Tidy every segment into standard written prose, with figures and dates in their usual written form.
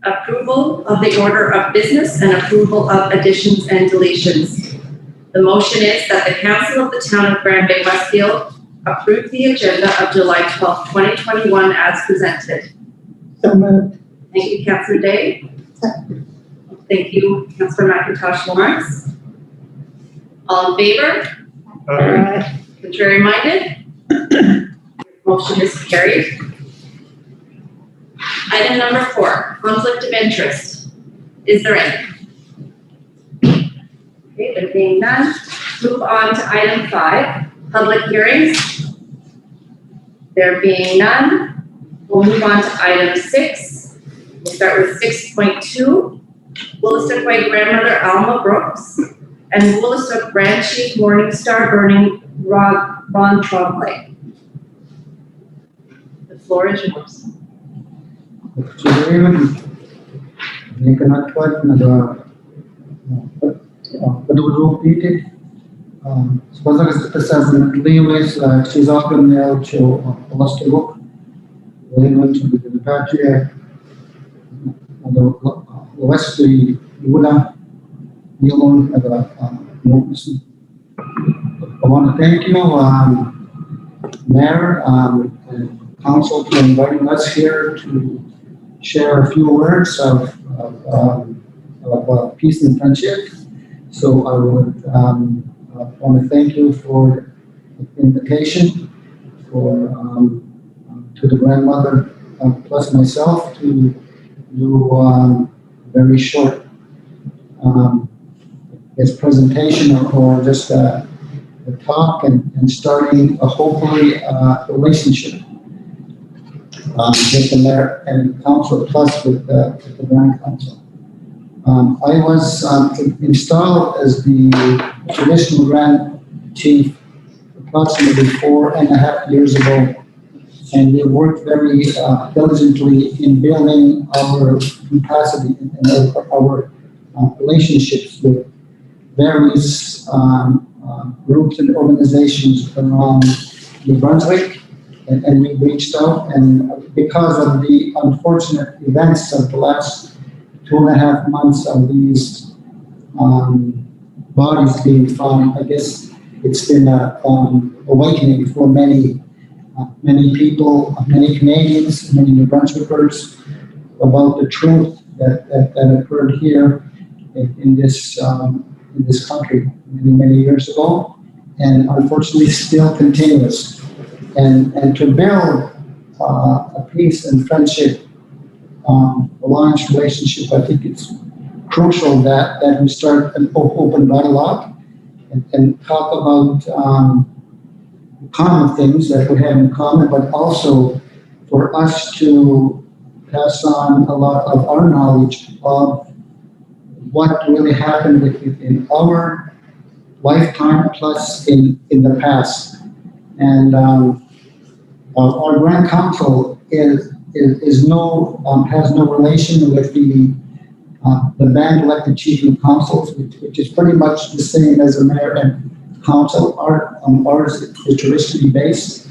approval of the order of business and approval of additions and deletions. The motion is that the Council of the Town of Grand Bay-Westfield approve the agenda of July 12th, 2021 as presented. So moved. Thank you, Councillor Day. Thank you, Councillor McIntosh Lawrence. All in favor? Aye. Contrary minded? Motion is carried. Item number 4, conflict of interest. Is there any? Okay, there being none, move on to item 5, public hearings. There being none, we'll move on to item 6. We'll start with 6.2, Woolastook grandmother Alma Brooks and Woolastook Grand Chief Morningstar Burning Ron Trombley. The floor is yours. She's often there to Woolastook. We're going to be the patria. The West the Wula, Yellow, I want to thank you, Mayor, and Council for inviting us here to share a few words of peace and friendship. So I would want to thank you for the invitation to the grandmother plus myself to do a very short presentation or just a talk and starting hopefully a relationship with the mayor and the council plus with the grand council. I was installed as the traditional grand chief approximately 4.5 years ago, and we worked very diligently in building our capacity and our relationships with various groups and organizations around New Brunswick, and we reached out, and because of the unfortunate events of the last 2.5 months of these bodies being found, I guess it's been a awakening for many people, many Canadians, many New Brunswickers about the truth that occurred here in this country many years ago, and unfortunately still continues. And to build a peace and friendship, alliance relationship, I think it's crucial that we start an open dialogue and talk about common things that we have in common, but also for us to pass on a lot of our knowledge of what really happened in our lifetime plus in the past. And our Grand Council has no relation with the band elected chief and councils, which is pretty much the same as the mayor and council. Ours is traditionally based,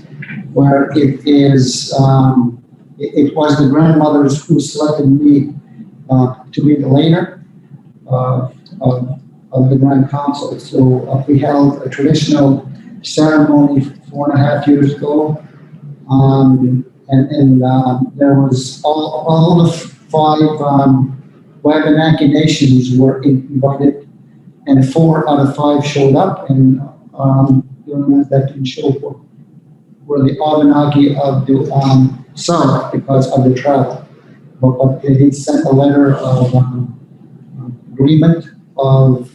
where it was the grandmothers who selected me to be the leader of the Grand Council. So we held a traditional ceremony 4.5 years ago, and there was all the 5 Wabanaki nations were invited, and 4 out of 5 showed up, and the only ones that didn't show up were the Wabanaki of the south because of the travel. But they sent a letter of agreement of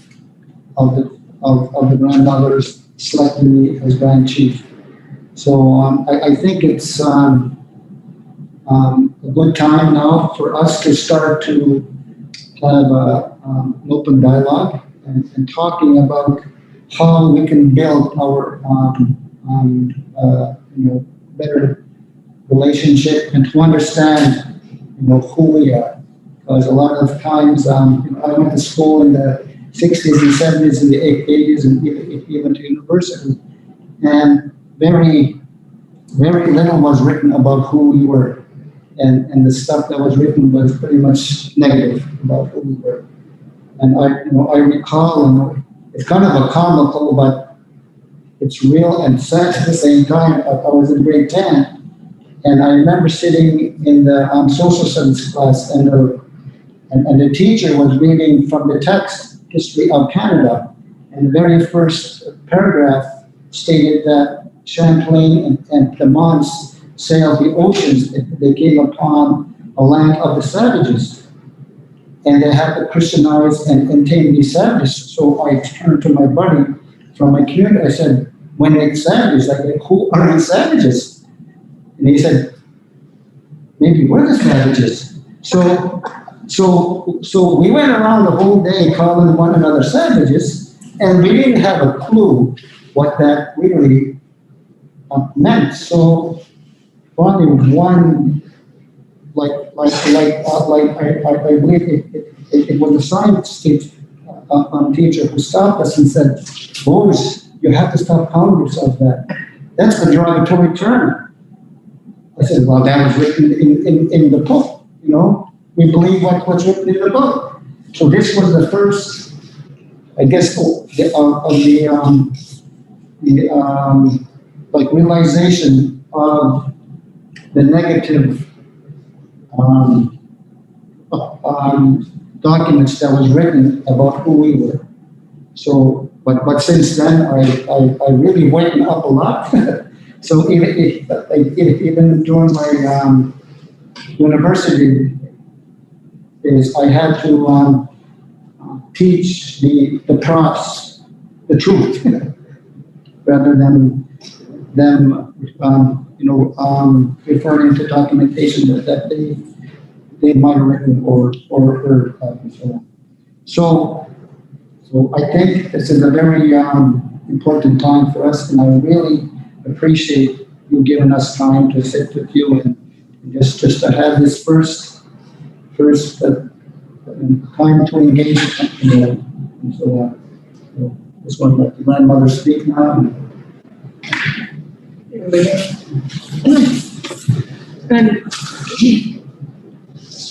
the grandmothers selecting me as Grand Chief. So I think it's a good time now for us to start to have an open dialogue and talking about how we can build our better relationship and to understand who we are. Because a lot of times I went to school in the 60s and 70s and the 80s and even to university, and very little was written about who we were. and the stuff that was written was pretty much negative about who we were. And I recall, it's kind of a comical, but it's real and sad at the same time. I was in grade 10, and I remember sitting in the social studies class, and the teacher was reading from the text, History of Canada, and the very first paragraph stated that Champlain and Clemence sailed the oceans. They came upon a land of the savages, and they had to Christianize and tame these savages. So I turned to my buddy from my community. I said, when they savages, like, who are these savages? And he said, maybe we're the savages. So we went around the whole day calling one another savages, and we didn't have a clue what that really meant. So probably one, I believe it was a science teacher who stopped us and said, boys, you have to stop calling yourself that. That's the derogatory term. I said, well, that was written in the book, We believe what's written in the book. So this was the first, I guess, realization of the negative documents that was written about who we were. So, but since then, I really went up a lot. So even during my university days, I had to teach the profs the truth rather than them referring to documentation that they might have written or heard and so on. So I think this is a very important time for us, and I really appreciate you giving us time to sit with you and just to have this first time to engage. And so just want to let the grandmother speak now. And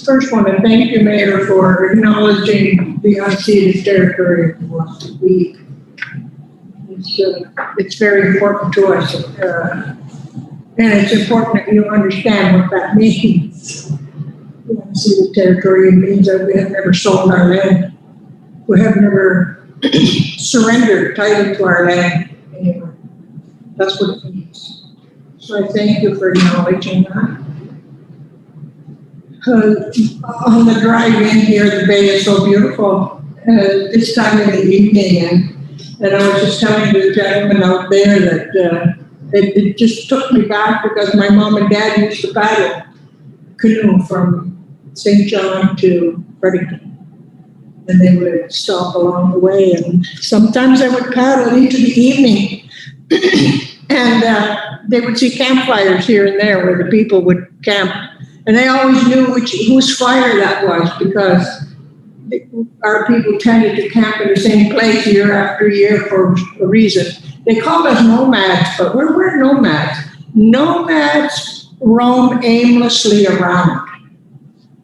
first want to thank you, Mayor, for acknowledging the unceded territory of the week. It's very important to us, and it's important that you understand what that means. The unceded territory means that we have never sold our land. We have never surrendered title to our land anywhere. That's what it means. So I thank you for acknowledging that. On the drive in here, the bay is so beautiful. This time in the evening, and I was just telling the gentleman out there that it just took me back because my mom and dad used to paddle canoe from St. John to Fredericton. And they would stop along the way, and sometimes I would paddle into the evening. And they would see campfires here and there where the people would camp. And they always knew whose fire that was because our people tended to camp in the same place year after year for a reason. They called us nomads, but we weren't nomads. Nomads roam aimlessly around.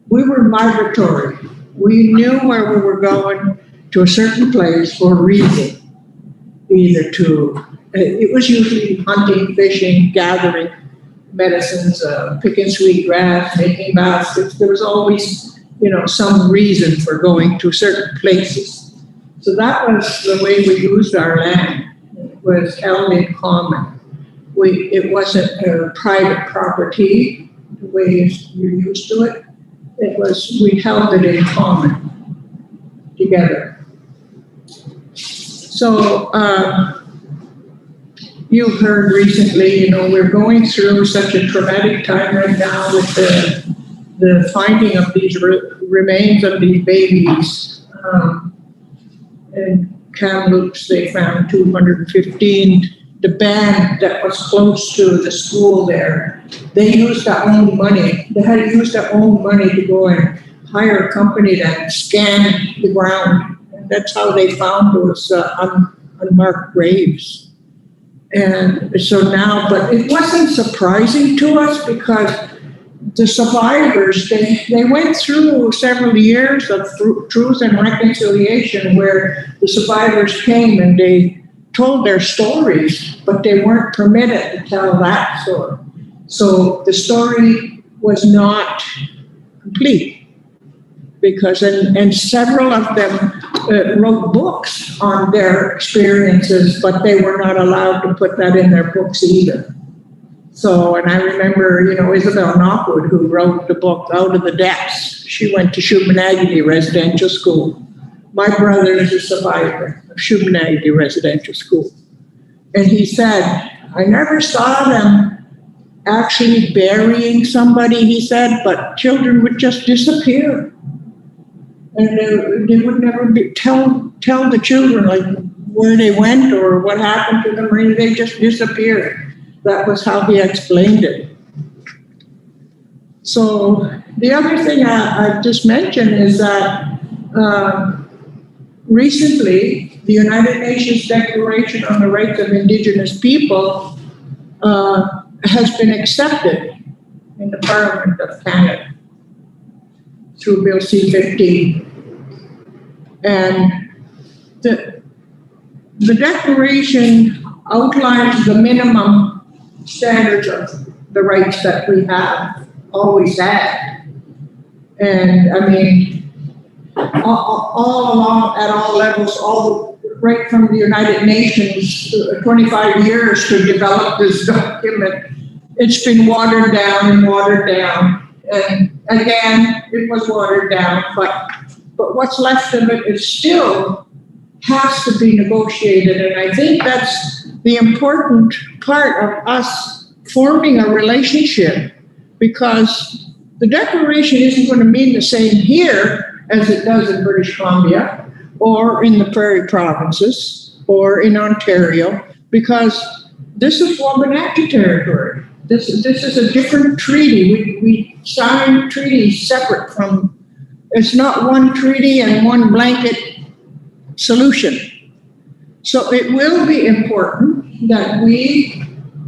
We were migratory. We knew where we were going to a certain place for a reason. Either it was usually hunting, fishing, gathering medicines, picking sweet grass, making baskets. There was always, some reason for going to certain places. So that was the way we used our land. It was held in common. It wasn't a private property the way you're used to it. We held it in common together. So, you've heard recently, we're going through such a traumatic time right now with the finding of these remains of these babies. In Kamloops, they found 215. The band that was close to the school there, they used their own money. They had to use their own money to go and hire a company that scanned the ground. And that's how they found those unmarked graves. And so now, but it wasn't surprising to us because the survivors, they went through several years of truth and reconciliation where the survivors came and they told their stories, but they weren't permitted to tell that story. So the story was not complete because, and several of them wrote books on their experiences, but they were not allowed to put that in their books either. So, and I remember, Isabel Knockwood, who wrote the book Out of the Depths. She went to Shumanagadi Residential School. My brother is a survivor of Shumanagadi Residential School. And he said, I never saw them actually burying somebody, he said, but children would just disappear. And they would never tell the children like where they went or what happened to them, or they just disappeared. That was how he explained it. So the other thing I just mentioned is that recently the United Nations Declaration on the Rights of Indigenous People has been accepted in the Parliament of Canada through Bill C-15. And the declaration outlines the minimum standards of the rights that we have always had. And I mean, all along at all levels, right from the United Nations, 25 years to develop this document, it's been watered down and watered down. And again, it was watered down, but what's left of it is still has to be negotiated. And I think that's the important part of us forming a relationship, because the declaration isn't going to mean the same here as it does in British Columbia or in the Prairie Provinces or in Ontario, because this is Wabanaki territory. This is a different treaty. We signed treaties separate from, it's not one treaty and one blanket solution. So it will be important that we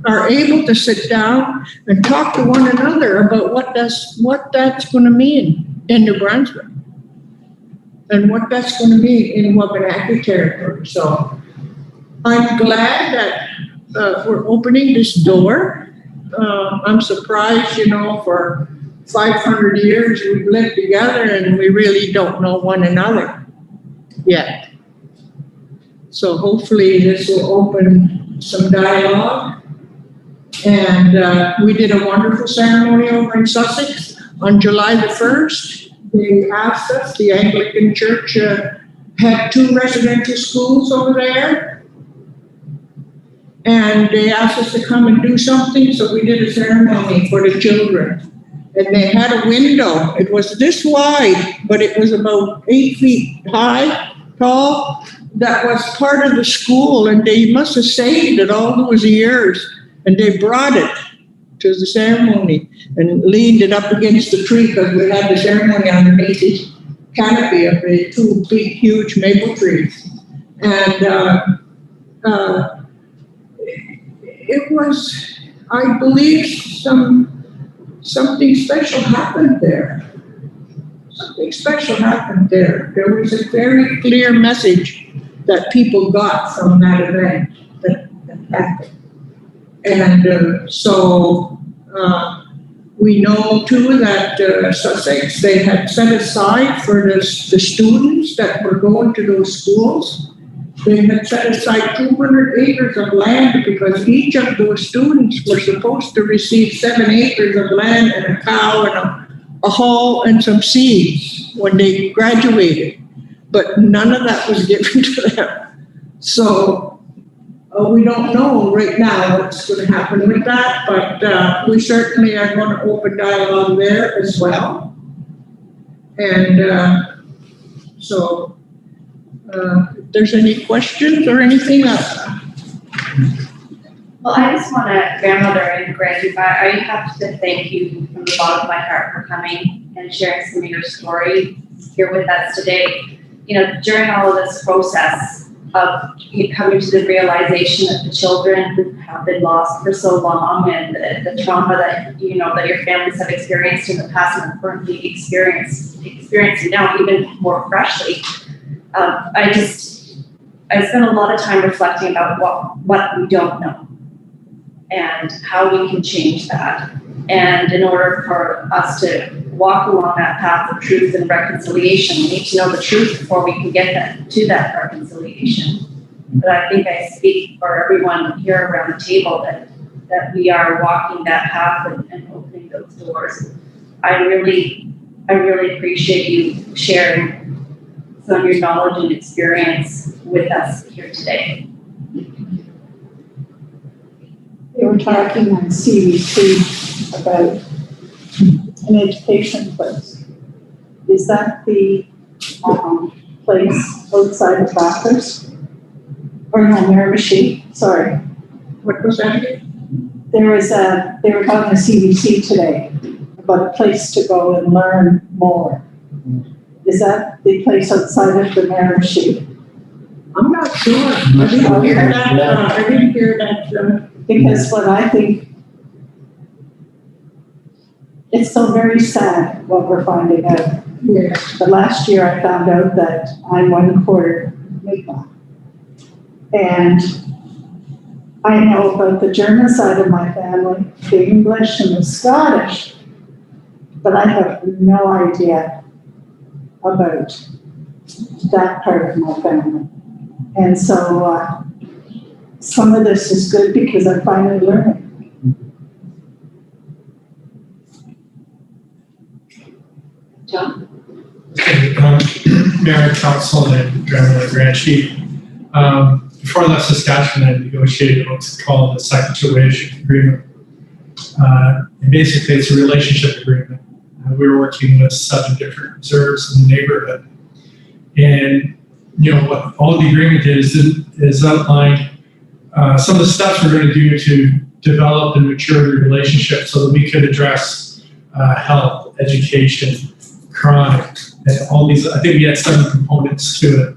are able to sit down and talk to one another about what that's going to mean in New Brunswick and what that's going to mean in Wabanaki territory. So I'm glad that we're opening this door. I'm surprised, for 500 years we've lived together and we really don't know one another yet. So hopefully this will open some dialogue. And we did a wonderful ceremony over in Sussex on July the 1st. They asked us, the Anglican Church had 2 residential schools over there. And they asked us to come and do something, so we did a ceremony for the children. And they had a window. It was this wide, but it was about 8 feet tall. That was part of the school, and they must have saved it all those years. And they brought it to the ceremony and leaned it up against the tree, because we had the ceremony underneath the canopy of the 2 big, huge maple trees. And it was, I believe, something special happened there. Something special happened there. There was a very clear message that people got from that event that happened. And so we know too that Sussex, they had set aside for the students that were going to those schools, they had set aside 200 acres of land, because each of those students were supposed to receive 7 acres of land and a cow and a hoe and some seeds when they graduated. But none of that was given to them. So we don't know right now what's going to happen with that, but we certainly are going to open dialogue there as well. And so if there's any questions or anything else. Well, I just want to, Grandmother and Grandpa, I have to thank you from the bottom of my heart for coming and sharing some of your story here with us today. During all of this process, coming to the realization that the children who have been lost for so long and the trauma that, that your families have experienced in the past and are currently experiencing now even more freshly. I spent a lot of time reflecting about what we don't know and how we can change that. And in order for us to walk along that path of truth and reconciliation, we need to know the truth before we can get to that reconciliation. But I think I speak for everyone here around the table that we are walking that path and opening those doors. I really appreciate you sharing some of your knowledge and experience with us here today. They were talking on CBC about an education place. Is that the place outside of Bathurst? Or no, Miramichi, sorry. What was that? They were talking to CBC today about a place to go and learn more. Is that the place outside of the Miramichi? I'm not sure. I didn't hear that. Because what I think, it's so very sad what we're finding out. Yeah. But last year I found out that I'm 1/4 Mi'kmaq. And I know about the German side of my family, the English and the Scottish, but I have no idea about that part of my family. And so some of this is good because I'm finally learning. John? Mayor and Council and Grand Chief. Before I left Saskatchewan, I negotiated what's called the Second Tuition Agreement. And basically, it's a relationship agreement. We were working with 7 different reserves in the neighborhood. And, what all the agreement is outlined some of the steps we're going to do to develop and mature the relationship so that we could address health, education, crime, and all these. I think we had 7 components to it.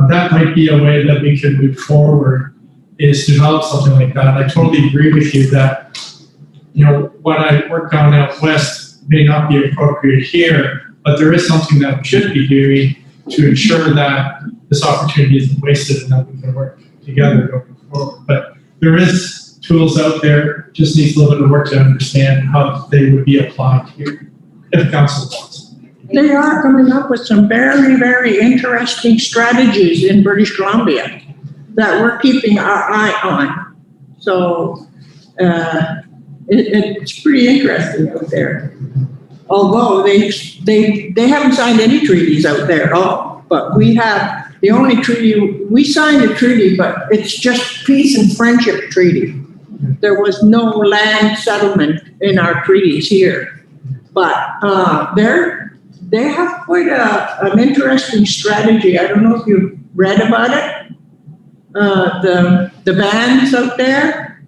That might be a way that we could move forward, is develop something like that. I totally agree with you that, what I worked on out west may not be appropriate here, but there is something that we should be doing to ensure that this opportunity isn't wasted and that we can work together going forward. But there is tools out there, just needs a little bit of work to understand how they would be applied here, if council wants. They are coming up with some very, very interesting strategies in British Columbia that we're keeping our eye on. So it's pretty interesting out there. Although they haven't signed any treaties out there at all, but we have the only treaty, we signed a treaty, but it's just peace and friendship treaty. There was no land settlement in our treaties here, but they have quite an interesting strategy. I don't know if you've read about it. The bans out there.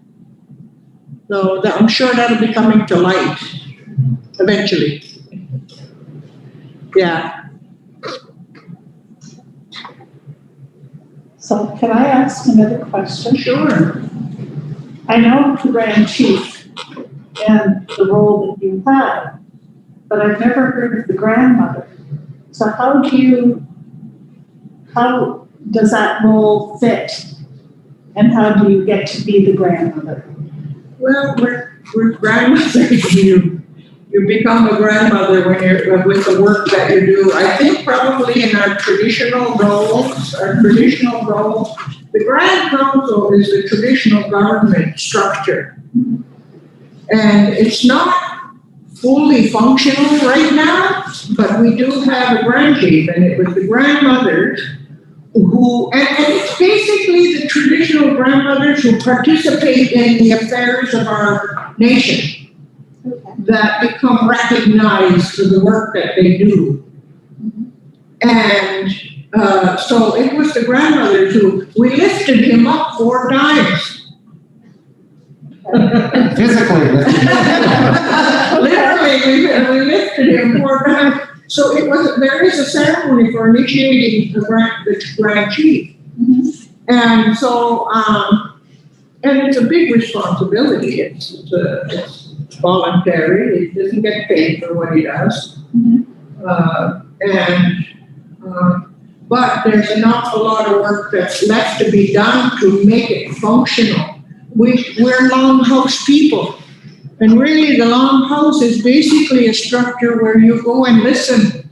So I'm sure that'll be coming to light eventually. Yeah. So can I ask another question? Sure. I know the Grand Chief and the role that you have, but I've never heard of the grandmother. So how does that role fit? And how do you get to be the grandmother? Well, we're grandmothers. You become a grandmother when you're with the work that you do. I think probably in our traditional roles, the Grand Council is the traditional government structure. And it's not fully functional right now, but we do have a Grand Chief, and it was the grandmothers who, and it's basically the traditional grandmothers who participate in the affairs of our nation that become recognized for the work that they do. And so it was the grandmothers who, we lifted him up 4 times. Physically lifted. Literally, we lifted him 4 times. So there is a ceremony for initiating the Grand Chief. And so, and it's a big responsibility. It's voluntary. He doesn't get paid for what he does. But there's an awful lot of work that's left to be done to make it functional. We're longhouse people. And really, the longhouse is basically a structure where you go and listen.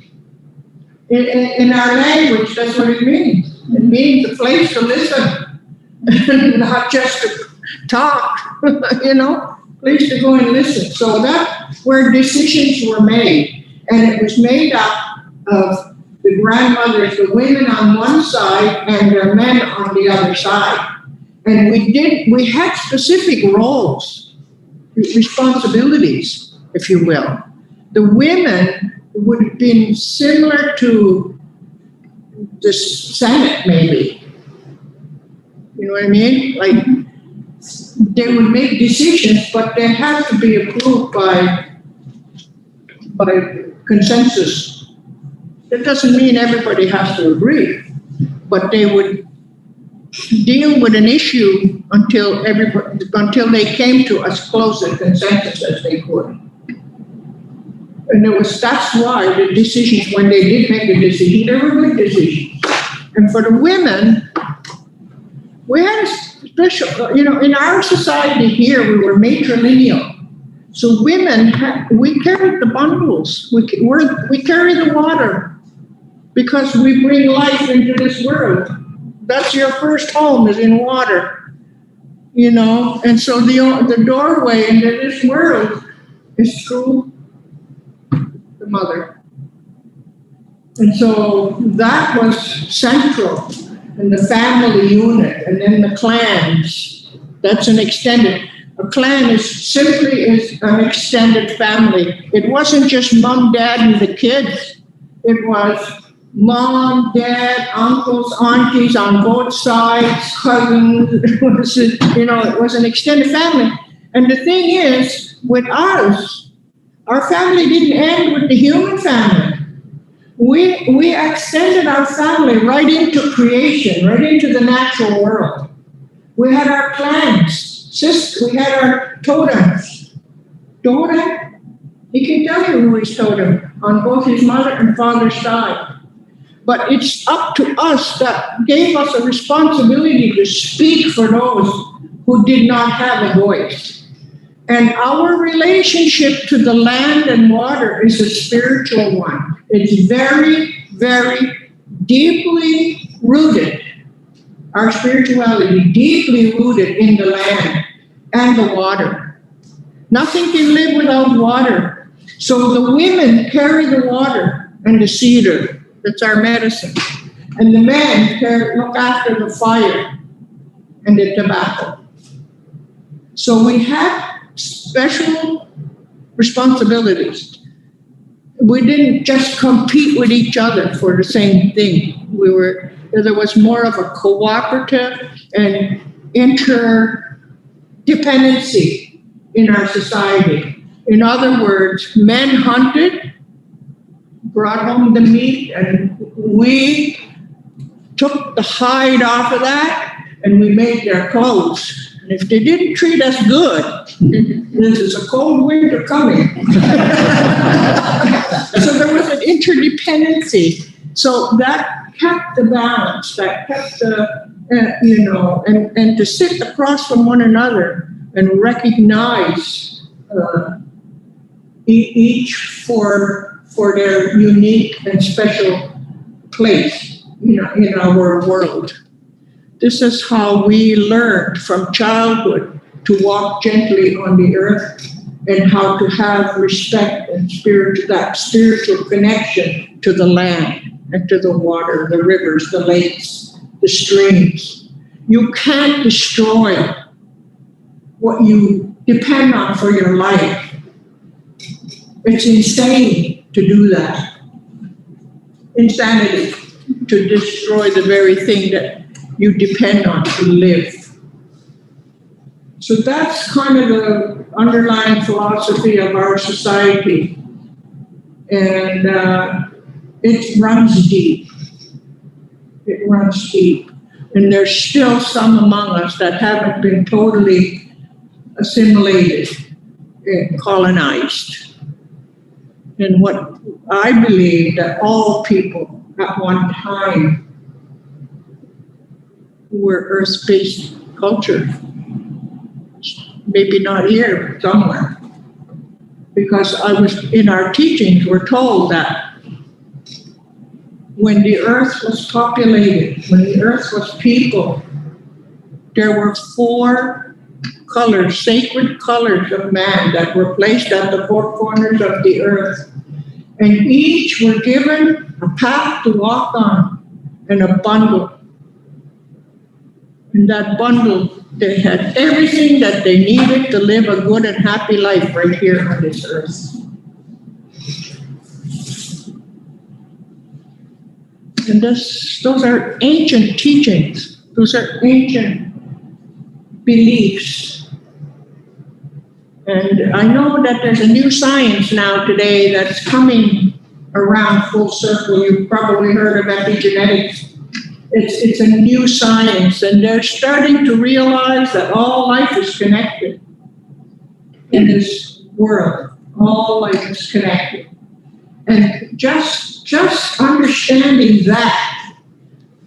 In our language, that's what it means. It means a place to listen, not just to talk, place to go and listen. So that's where decisions were made. And it was made up of the grandmothers, the women on one side and their men on the other side. And we had specific roles, responsibilities, if you will. The women would have been similar to the Senate, maybe. You know what I mean? Like, they would make decisions, but they have to be approved by consensus. That doesn't mean everybody has to agree, but they would deal with an issue until they came to as close a consensus as they could. And that's why the decisions, when they did make a decision, they were good decisions. And for the women, we had a special, in our society here, we were matrilineal. So women, we carried the bundles. We carry the water because we bring life into this world. That's your first home, is in water, And so the doorway into this world is through the mother. And so that was central in the family unit. And then the clans, that's an extended. A clan is simply an extended family. It wasn't just mom, dad, and the kids. It was mom, dad, uncles, aunties on both sides, cousins. It was an extended family. And the thing is, with us, our family didn't end with the human family. We extended our family right into creation, right into the natural world. We had our clans. We had our totems. Totem? He can tell you who is totem on both his mother and father's side. But it's up to us, that gave us a responsibility to speak for those who did not have a voice. And our relationship to the land and water is a spiritual one. It's very, very deeply rooted. Our spirituality deeply rooted in the land and the water. Nothing can live without water. So the women carry the water and the cedar. That's our medicine. And the men look after the fire and the tobacco. So we had special responsibilities. We didn't just compete with each other for the same thing. There was more of a cooperative and interdependency in our society. In other words, men hunted, brought home the meat, and we took the hide off of that and we made their clothes. And if they didn't treat us good, this is a cold winter coming. So there was an interdependency. So that kept the balance, that kept the, and to sit across from one another and recognize each for their unique and special place, in our world. This is how we learned from childhood to walk gently on the earth and how to have respect and that spiritual connection to the land and to the water, the rivers, the lakes, the streams. You can't destroy what you depend on for your life. It's insane to do that. Insanity to destroy the very thing that you depend on to live. So that's kind of the underlying philosophy of our society. And it runs deep. It runs deep. And there's still some among us that haven't been totally assimilated and colonized. And what I believe that all people at one time were earth-based culture. Maybe not here, but somewhere. Because in our teachings, we're told that when the earth was populated, when the earth was people, there were 4 colors, sacred colors of man that were placed at the 4 corners of the earth. And each were given a path to walk on and a bundle. In that bundle, they had everything that they needed to live a good and happy life right here on this earth. And those are ancient teachings. Those are ancient beliefs. And I know that there's a new science now today that's coming around full circle. You've probably heard of epigenetics. It's a new science, and they're starting to realize that all life is connected in this world. All life is connected. And just understanding that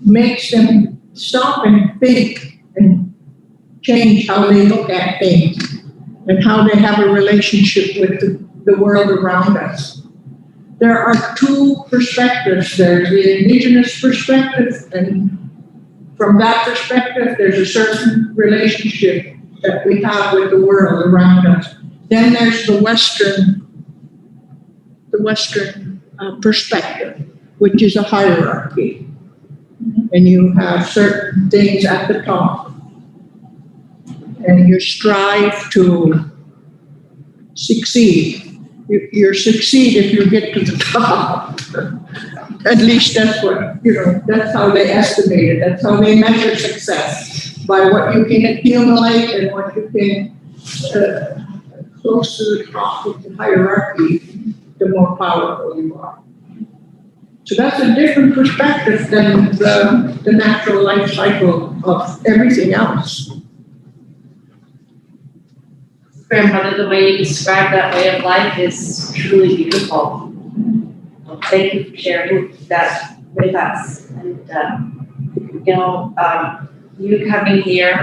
makes them stop and think and change how they look at things and how they have a relationship with the world around us. There are 2 perspectives. There's the indigenous perspective, and from that perspective, there's a certain relationship that we have with the world around us. Then there's the Western perspective, which is a hierarchy. And you have certain things at the top. And you strive to succeed. You succeed if you get to the top. At least that's what, that's how they estimate it. That's how they measure success, by what you can accumulate and what you can, close to the top of the hierarchy, the more powerful you are. So that's a different perspective than the natural life cycle of everything else. Grandmother, the way you describe that way of life is truly beautiful. Well, thank you for sharing that with us. And, you coming here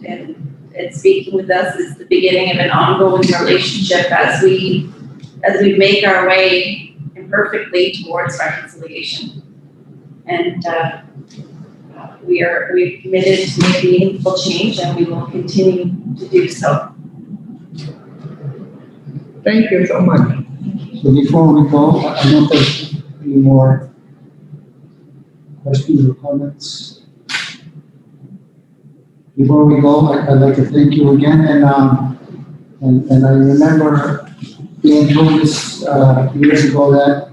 and speaking with us is the beginning of an ongoing relationship as we make our way imperfectly towards reconciliation. And we've committed to make meaningful change, and we will continue to do so. Thank you so much. So before we go, I don't know if there's any more questions or comments. Before we go, I'd like to thank you again, and I remember being told this years ago that,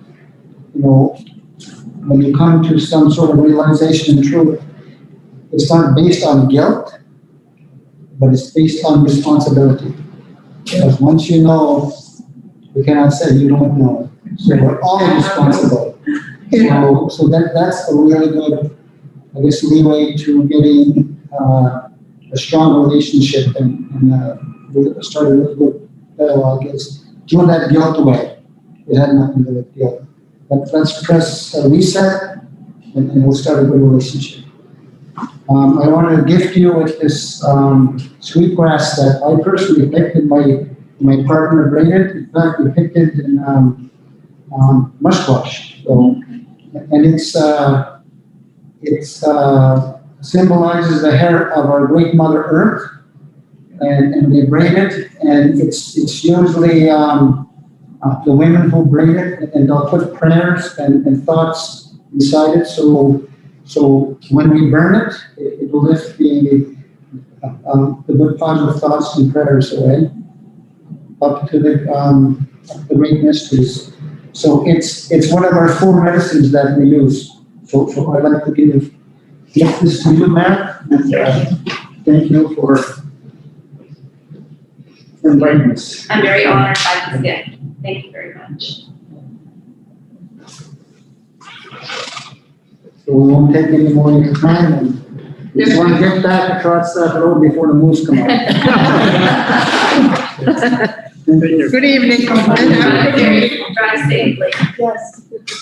when you come to some sort of realization and truth, it's not based on guilt, but it's based on responsibility. Because once you know, you cannot say you don't know. So we're all responsible. So that's a really good, I guess, leeway to getting a strong relationship and start a really good dialogue is throw that guilt away. It had nothing to do with guilt. But let's press reset and we'll start a good relationship. I want to gift you with this sweetgrass that I personally picked, and my partner braided. In fact, we picked it in mushwash. So, and it symbolizes the hair of our great Mother Earth, and we braid it, and it's usually the women who braid it, and they'll put prayers and thoughts inside it. So when we burn it, it will lift the good positive thoughts and prayers away up to the great mysteries. So it's one of our 4 medicines that we use. So I'd like to give this to you, Matt, and thank you for inviting us. I'm very honored by this gift. Thank you very much. So we won't take any more of your time, and Just want to get back across that road before the moose come out. Good evening. Drive safely. Yes,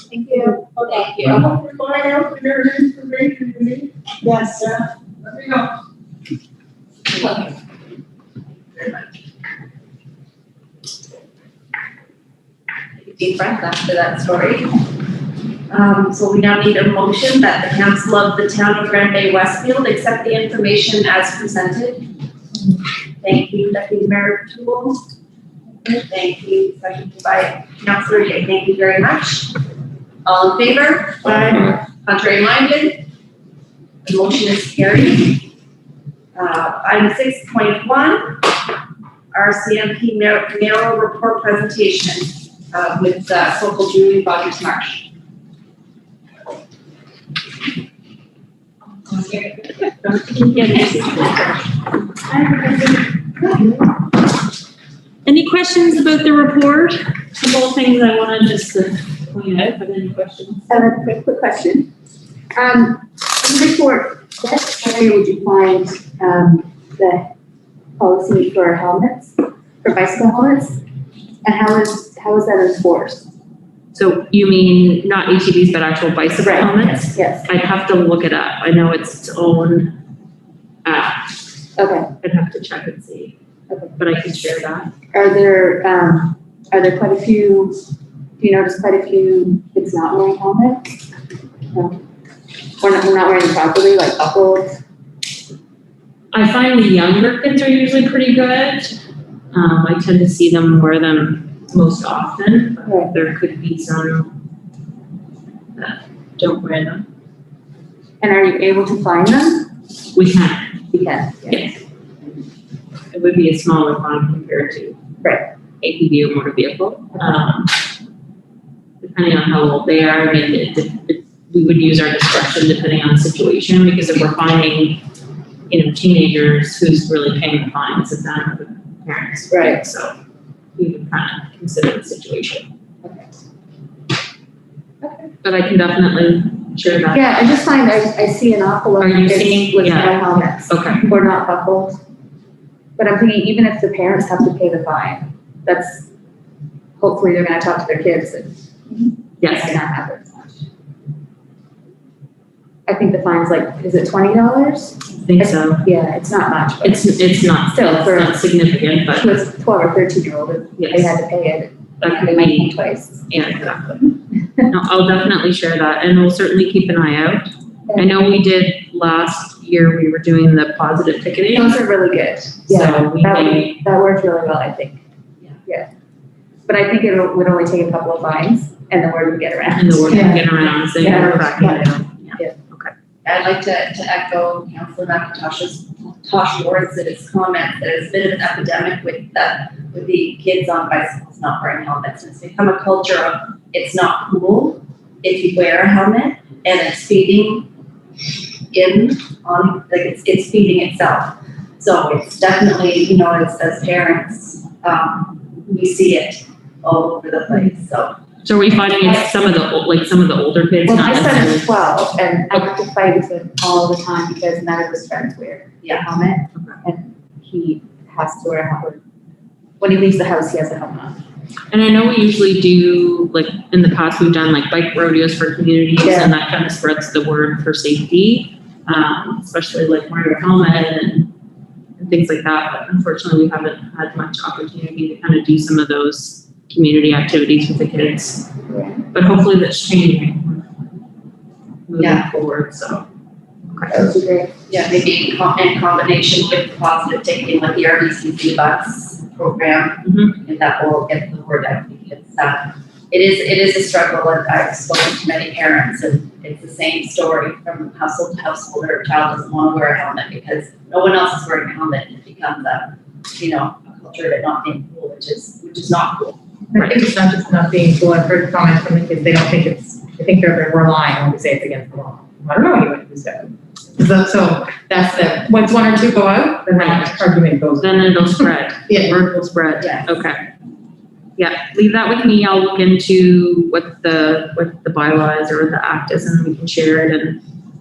Thank you. Thank you. I hope you're finding out the information you need. yes. Let me know. Take a deep breath after that story. So we now need a motion that the council of the town of Bay-Westfield accept the information as presented. Thank you, Deputy Mayor Toole. Thank you, seconded by Councillor Day. Thank you very much. All in favor? Aye. Contrary minded? The motion is carried. Item 6.1, RCMP mayoral report presentation with Focal Julie Rogers Marsh. Any questions about the report? A couple of things I wanted just to point out, but any questions? I have a quick question. In the report, what area would you find the policy for helmets, for bicycle helmets? And how is that enforced? So you mean not ATVs, but actual bicycle helmets? Yes, I'd have to look it up. I know it's its own app. okay. I'd have to check and see. Okay. But I can share that. Are there quite a few, do you notice quite a few kids not wearing helmets? No. Or not wearing them properly, like buckled? I find the younger kids are usually pretty good. I tend to see them wear them most often, but Right. there could be some that don't wear them. And are you able to find them? We can, You can. yes. It would be a smaller fine compared to Right. ATV or motor vehicle. Depending on how old they are, I mean, we would use our discretion depending on the situation, because if we're finding, teenagers who's really paying the fines, it's not the parents. Right. So we would kind of consider the situation. Okay. But I can definitely share that. Yeah, I just find I see an awful lot Are of you kids seeing- with no yeah. helmets. Okay. Or not buckled. But I'm thinking, even if the parents have to pay the fine, that's, hopefully they're gonna talk to their kids and it might Yes, not happen as much. I think the fine's like, is it $20? I think so. Yeah, it's not much, but It's not, Still, it's for- not significant, but to a 12 or 13-year-old, if they yes, had to pay it, that they could might be, think twice. yeah, exactly. No, I'll definitely share that, and we'll certainly keep an eye out. I know we did last year, we were doing the positive ticketing. Those are really good. So Yeah, we that may- worked really well, I think. Yeah. Yeah. But I think it would only take a couple of fines and the word would get around. And the word Yeah. will get around, so Yeah. we're cracking it down. I'd like to echo Councillor McIntosh's words that his comments, that it's a bit of an epidemic with the kids on bicycles not wearing helmets. It's become a culture of, it's not cool if you wear a helmet, and it's feeding it's feeding itself. So it's definitely, as parents, we see it all over the place, so. So are we finding it's some of the older kids, Well, not my son necessarily? is 12 and I have to fight with him all the time because none of his friends wear a helmet. And he has to wear a helmet. When he leaves the house, he has a helmet on. And I know we usually do, in the past, we've done bike rodeos for communities, Yeah. and that kind of spreads the word for safety, especially wearing your helmet and things like that. But unfortunately, we haven't had much opportunity to kind of do some of those community activities with the kids. But hopefully that's changing moving Yeah. forward, so. That would be great. Yeah, maybe in combination with positive ticketing, like the RDCC bus program, and that will get the word out, because it is a struggle, and I've spoken to many parents, and it's the same story from household to household. Their child doesn't want to wear a helmet because no one else is wearing a helmet, and it becomes a culture of it not being cool, which is not cool. I think it's not just not being cool. I've heard comments from the kids, they don't think I think we're lying when we say it's against the law. I don't know what you want to do, so that's once one or two go out, then that argument goes. Then it'll spread. Yeah. Word will spread. Yes. Okay. Yeah, leave that with me. I'll look into what the bylaw is or what the act is, and we can share it.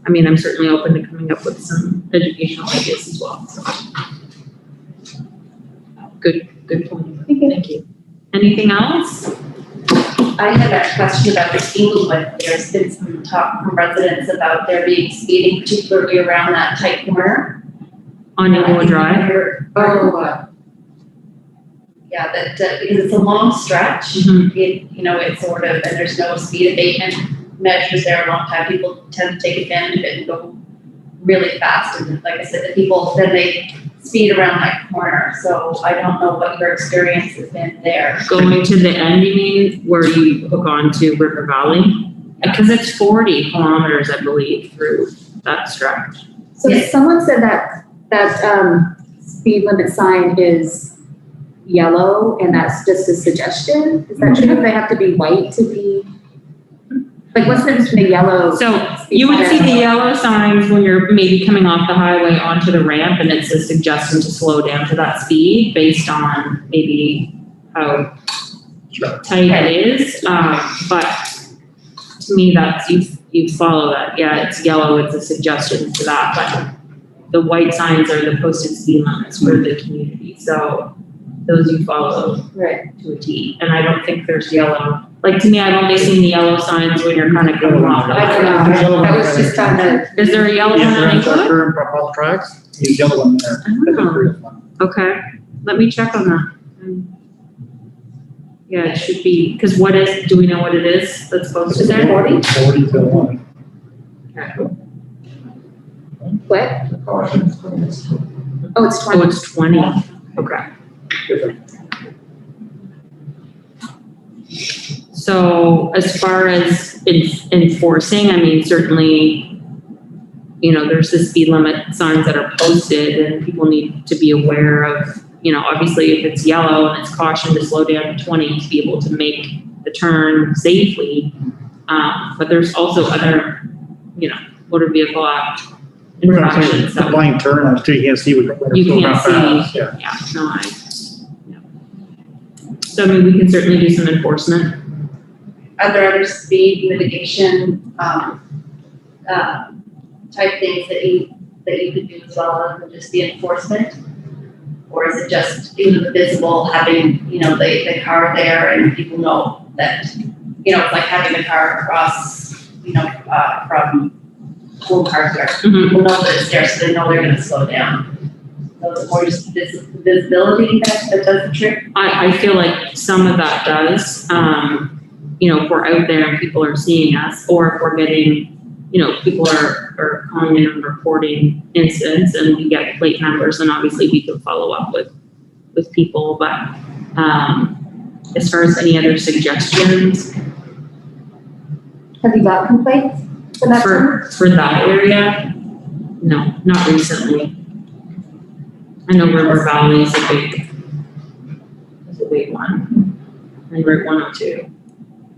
And I mean, I'm certainly open to coming up with some educational ideas as well, so. Good point. Thank you. Anything else? I had a question about the speed limit. There's been some talk from residents about there being speeding, particularly around that tight corner. On Yellow Drive? Yeah, that, because it's a long stretch, Mhm. it's sort of, and there's no speed abatement measures there a long time. People tend to take advantage of it and go really fast. And like I said, the people, then they speed around that corner. So I don't know what your experience has been there. Going to the end, you mean, where you hook on to River Valley? Because it's 40 kilometers, I believe, through that stretch. So Yes. someone said that speed limit sign is yellow and that's just a suggestion? Is that true? They have to be white to be, like what's the difference between a yellow? So you would see the yellow signs when you're maybe coming off the highway onto the ramp, and it's a suggestion to slow down to that speed based on maybe how tight it is. But to me, that's, you follow that. Yeah, it's yellow, it's a suggestion to that, but the white signs are the posted speed limits for the community. So those you follow Right. to a T. And I don't think there's yellow. Like, to me, I've only seen the yellow signs when you're kind of going off. I don't know, that was just on the, Is there a yellow one on Inglewood? Turn up all tracks, use yellow one there. Okay, let me check on that. Yeah, it should be, because do we know what it is that's posted there? 40 to 1. Okay. what? Oh, it's Oh, 20. it's 20, okay. So as far as enforcing, I mean, certainly, there's the speed limit signs that are posted and people need to be aware of, obviously if it's yellow and it's caution to slow down to 20 to be able to make the turn safely. But there's also other, motor vehicle act infractions. The blind turn, I'm still, you can't see what. You can't see. Yeah. Yeah, no, So, I mean, we can certainly do some enforcement. Are there other speed mitigation, type things that you could do as well other than just the enforcement? Or is it just, the visible, having, the car there and people know that, it's like having a car across, from home hardware. Mhm. People know that it's there, so they know they're gonna slow down. So it's more just visibility that does the trick. I feel like some of that does, if we're out there and people are seeing us, or if we're getting, people are calling in and reporting incidents and we get plate numbers, and obviously we can follow up with people, but, as far as any other suggestions Have you got complaints for that term? for that area, no, not recently. I know River Valley is a big one, and Route 102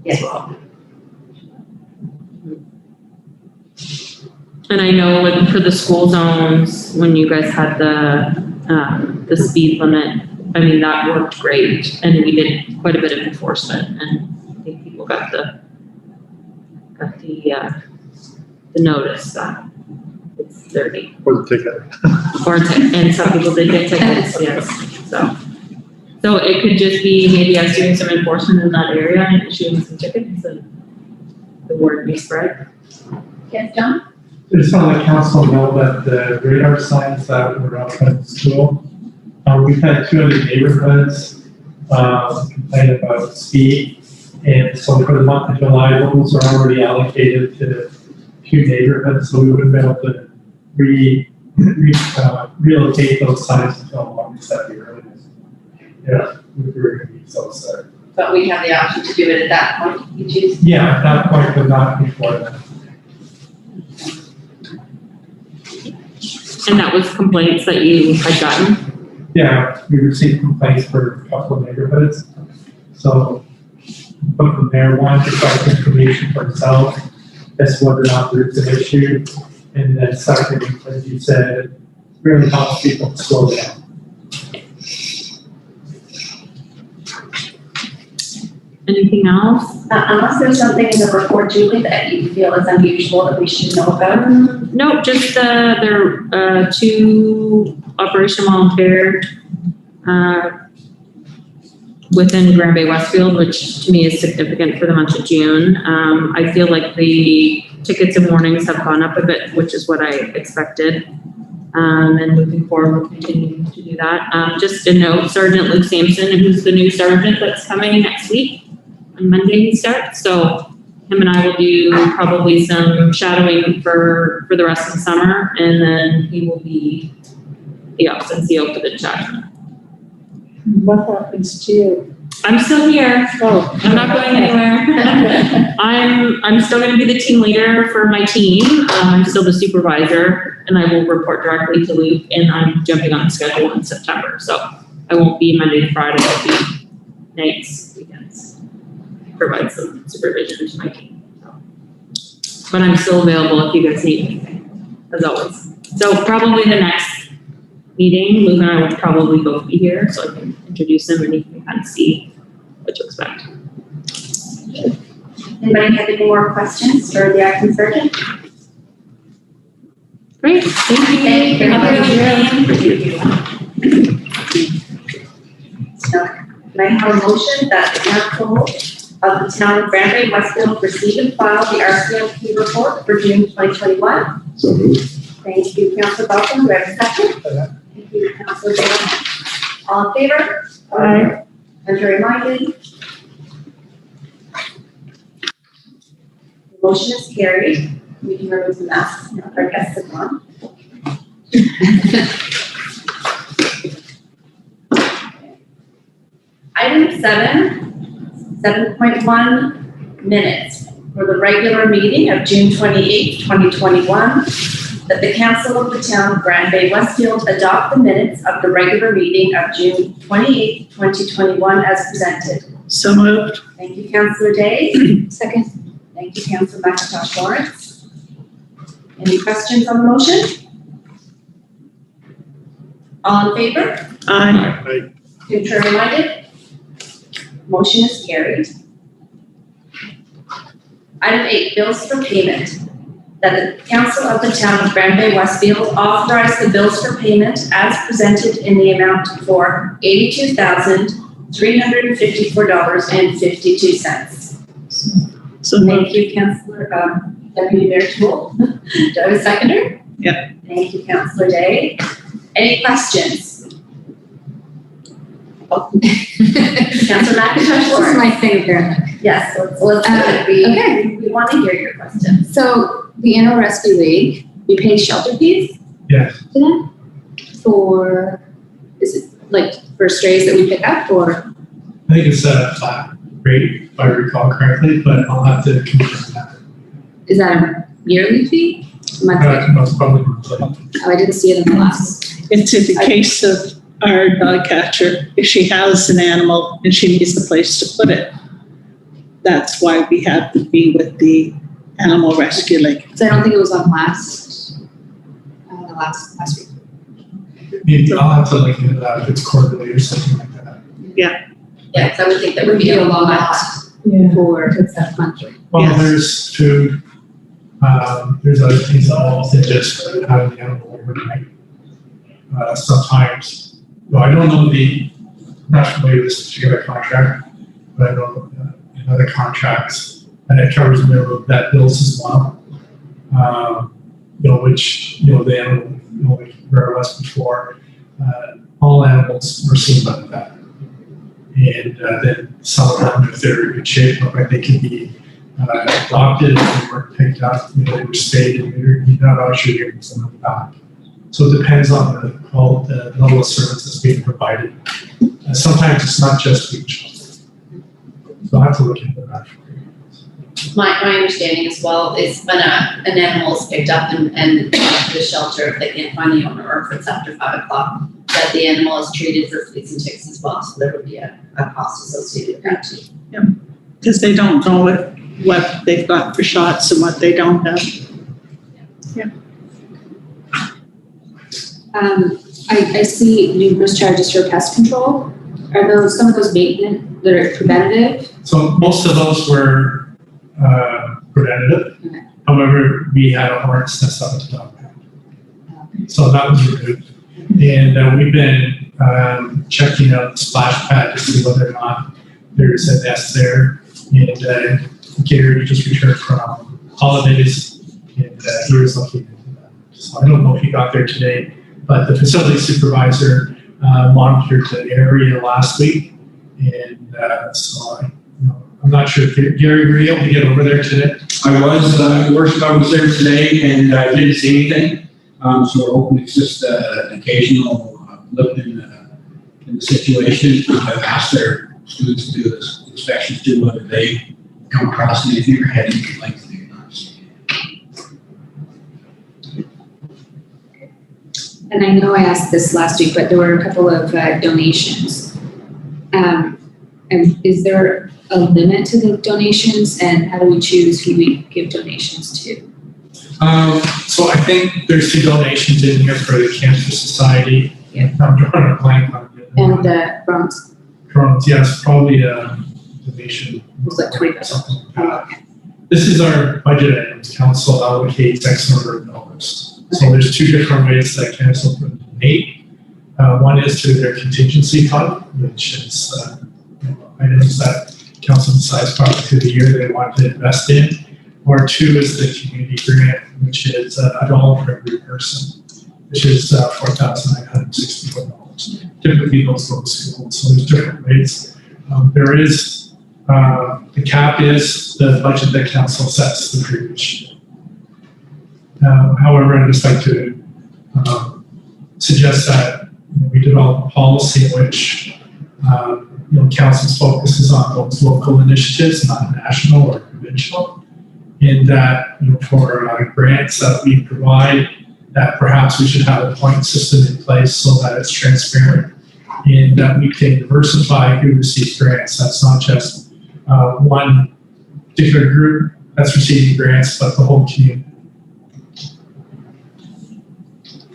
as well. And I know like for the school zones, when you guys had the speed limit, I mean, that worked great, and we did quite a bit of enforcement, and I think people got the notice that it's 30. For the ticket. And some people did get tickets, yes, so it could just be maybe us doing some enforcement in that area and issuing some tickets, and the word be spread. Yes, John? I just want to let council know that the radar signs that were up at the school, we've had 2 other neighborhoods complain about speed. And so for the month of July, those are already allocated to 2 neighborhoods, so we wouldn't be able to relocate those signs until August at the earliest. Yeah, we were going to use those there. But we have the option to do it at that point, you choose. Yeah, at that point, but not before that. And that was complaints that you had gotten? Yeah, we received complaints for a couple of neighborhoods. So, but from there, one, to collect information for itself as to whether or not there's an issue. And then second, as you said, really helps people slow down. Anything else? Unless there's something in the report, Julie, that you feel is unusual that we should know about. No, just, there are, 2 Operation Volunteer, within Grand Bay-Westfield, which to me is significant for the month of June. I feel like the tickets and warnings have gone up a bit, which is what I expected. And moving forward, we'll continue to do that. Just a note, Sergeant Luke Sampson, who's the new sergeant that's coming next week, on Monday he starts. So him and I will do probably some shadowing for the rest of the summer, and then he will be the NCO for the detachment. What happens to you? I'm still here. Oh. I'm not going anywhere. I'm still going to be the team leader for my team. I'm still the supervisor, and I will report directly to Luke, and I'm jumping on the schedule in September. So I won't be Monday to Friday. I'll be nights, weekends. Provide some supervision to my team. So. But I'm still available if you guys need anything, as always. So probably the next meeting, Luke and I will probably both be here, so I can introduce him and he can kind of see what to expect. Anybody have any more questions for the acting surgeon? Great, thank you. Thank you. Have a good evening. So, can I have a motion that the council of the town of Grand Bay-Westfield receive and file the RCMP report for June 2021? So moved. Thank you, Councilor Belton. Do I have a second? Thank you, Councilor Bailey. All in favor? Aye. Contrary minded? The motion is carried. We can remove the masks now that our guests have gone. Item 7.1 minutes for the regular meeting of June 28, 2021. That the council of the town of Grand Bay-Westfield adopt the minutes of the regular meeting of June 28, 2021 as presented. So moved. Thank you, Councillor Day. Second. Thank you, Councillor McIntosh Lawrence. Any questions on the motion? All in favor? Aye. Contrary minded? Motion is carried. Item 8, bills for payment. That the council of the town of Grand Bay-Westfield authorize the bills for payment as presented in the amount for $82,354.52. So Thank you, Councillor, Deputy Mayor Toole. Do I have a seconder? Yeah. Thank you, Councillor Day. Any questions? Oh. Councillor McIntosh This is Lawrence. my thing apparently. Yes, let's do it. okay. We want to hear your questions. So the Animal Rescue League, we pay shelter fees Yes. to them for, is it like for strays that we pick up or? I think it's a flat rate, if I recall correctly, but I'll have to confirm that. Is that a yearly fee? Monthly? Most probably monthly. Oh, I didn't see it in the last. it's in the case of our dog catcher, if she has an animal and she needs a place to put it, that's why we have to be with the Animal Rescue League. So I don't think it was on last week. Maybe I'll have to look into that if it's quarterly or something like that. Yes, I would think that would be We do a a lot Yeah. for, it's that monthly. Well, Yes. there's food, there's other things involved than just having the animal overnight. Sometimes, well, I don't know not familiar with this particular contract, but I know in other contracts, and it covers that bills as well. Which, the animal, like where I was before, all animals were seen by the vet. And then some of them, if they're in good shape, look like they can be adopted, if they weren't picked up, they were spayed and neutered, you not actually giving someone back. So it depends on the level of service that's being provided. Sometimes it's not just food shelter. So I'll have to look into that for you. My understanding as well is when an animal is picked up and the shelter, if they can't find the owner or if it's after 5 o'clock, that the animal is treated for fleas and ticks as well. So there would be a cost associated with that too. Because they don't know what they've got for shots and what they don't have. I see numerous charges for pest control. Are those, some of those maintenance that are preventative? So most of those were preventative. Okay. However, we had a hornet's nest up at the dog pound. So that was removed. And we've been checking out the splash pad to see whether or not there's a nest there. And Gary just returned from holidays and he was looking into that. So I don't know if he got there today, but the facility supervisor monitored the area last week. And so I'm not sure if Gary, were you able to get over there today? I was, worship, I was there today and I didn't see anything. So we're hoping it's just an occasional blip in the situation. I've asked their students to do this inspections too, whether they come across anything or had anything like that. And I know I asked this last week, but there were a couple of donations. And is there a limit to the donations, and how do we choose who we give donations to? So I think there's 2 donations in here for the Cancer Society. Yeah. I'm drawing a blank on it. And the Bronx, Crohn's, yes, probably a donation. was like 20,000. Something like that. Oh, okay. This is our budget items. Council allocates X number of dollars. So there's 2 different ways that council can donate. One is through their contingency fund, which is items that council decides partway through the year they want to invest in. Or 2 is the community grant, which is $1 for every person, which is $4,964. Typically those go to school, so there's different ways. There is, the cap is the budget that council sets the previous year. However, I'd just like to suggest that we develop a policy in which council's focus is on those local initiatives, not national or provincial. In that, for grants that we provide, that perhaps we should have a point system in place so that it's transparent and that we can diversify who receives grants. That's not just one particular group that's receiving grants, but the whole community.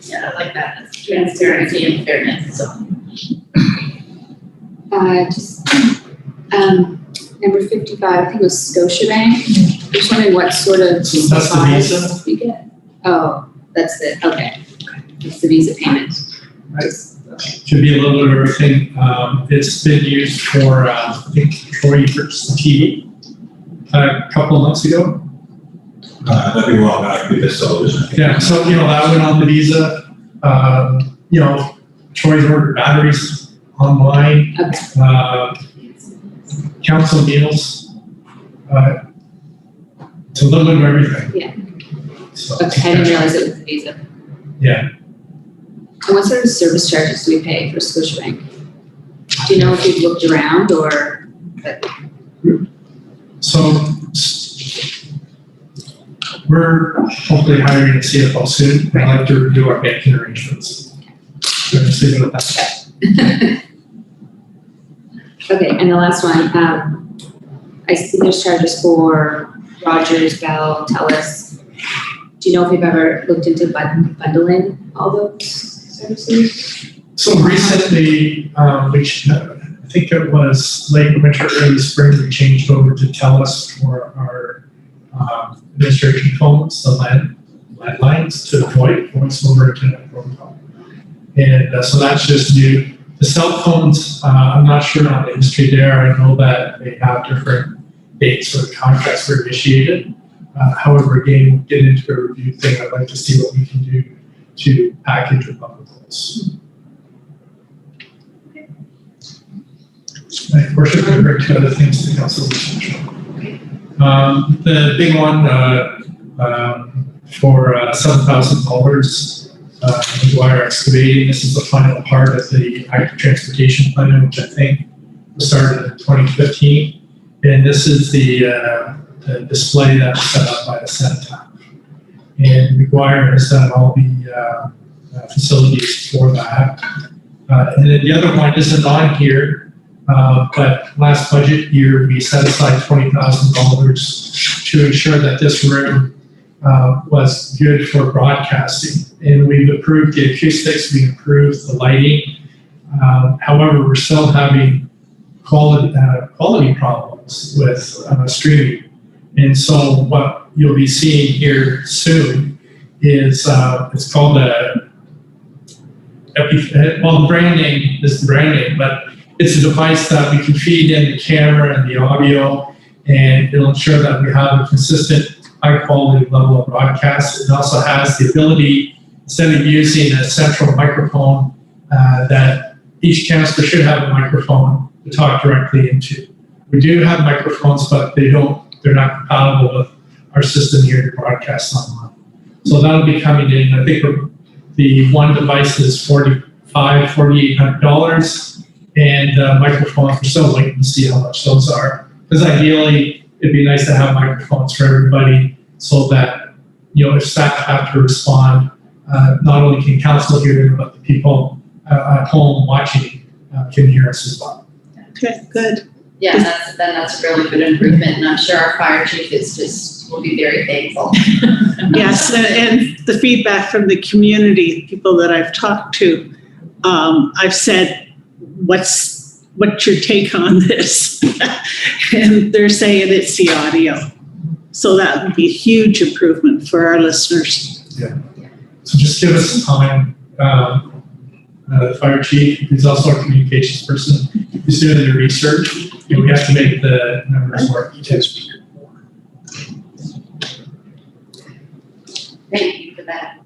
Yeah, I like that. That's transparency and fairness, so. Number 55, I think it was Scotiabank. Just wondering what sort of So that's the Visa? size we get. Oh, that's it, okay. It's the Visa payment. Right. Should be a little bit of everything. It's been used for, I think, before you purchased the TV a couple of months ago. That'd be well back with this television. Yeah, so, that went on the Visa. Troy's ordered batteries online, Okay. council meals. It's a little bit of everything. Yeah. So, Okay, I didn't realize it was the Visa. Yeah. And what sort of service charges do we pay for Scotiabank? Do you know if you've looked around or? So we're hopefully hiring a CFO soon. I'd like to review our banking arrangements. So just leave it at that. Okay, and the last one, I see there's charges for Rogers, Bell, TELUS. Do you know if you've ever looked into bundling all those services? So recently, which I think it was late winter, early spring, we changed over to TELUS for our administration phones, the landlines to avoid voice over internet protocol. And so that's just new. The cell phones, I'm not sure on the history there. I know that they have different dates where the contracts were initiated. However, again, we'll get into a review thing. I'd like to see what we can do to package with other those. My worship, I bring 2 other things to the council. The big one for $7,000. McGuire Excavating. This is the final part of the active transportation plan, which I think was started in 2015. And this is the display that was set up by the Cenotaph. And McGuire has done all the facilities for that. And then the other one isn't on here, but last budget year we set aside $20,000 to ensure that this room was good for broadcasting. And we've improved the acoustics, we improved the lighting, However, we're still having quality problems with streaming. And so what you'll be seeing here soon is it's called the brand name is the brand name, but it's a device that we can feed in the camera and the audio, and it'll ensure that we have a consistent, high quality level of broadcast. It also has the ability, instead of using a central microphone, that each canister should have a microphone to talk directly into. We do have microphones, but they're not compatible with our system here to broadcast online. So that'll be coming in. I think the one device is $4,800, and microphones, we're still waiting to see how much those are. Because ideally, it'd be nice to have microphones for everybody so that, if staff have to respond, not only can council hear them, but the people at home watching can hear us as well. Okay, good. Yeah, that's a really good improvement, and I'm sure our fire chief will be very thankful. Yes, and the feedback from the community, people that I've talked to, I've said, what's your take on this? And they're saying it's the audio. So that would be a huge improvement for our listeners. Yeah. So just give us some time. The fire chief, who's also our communications person, is doing the research. We have to make the numbers work. Thank you for that.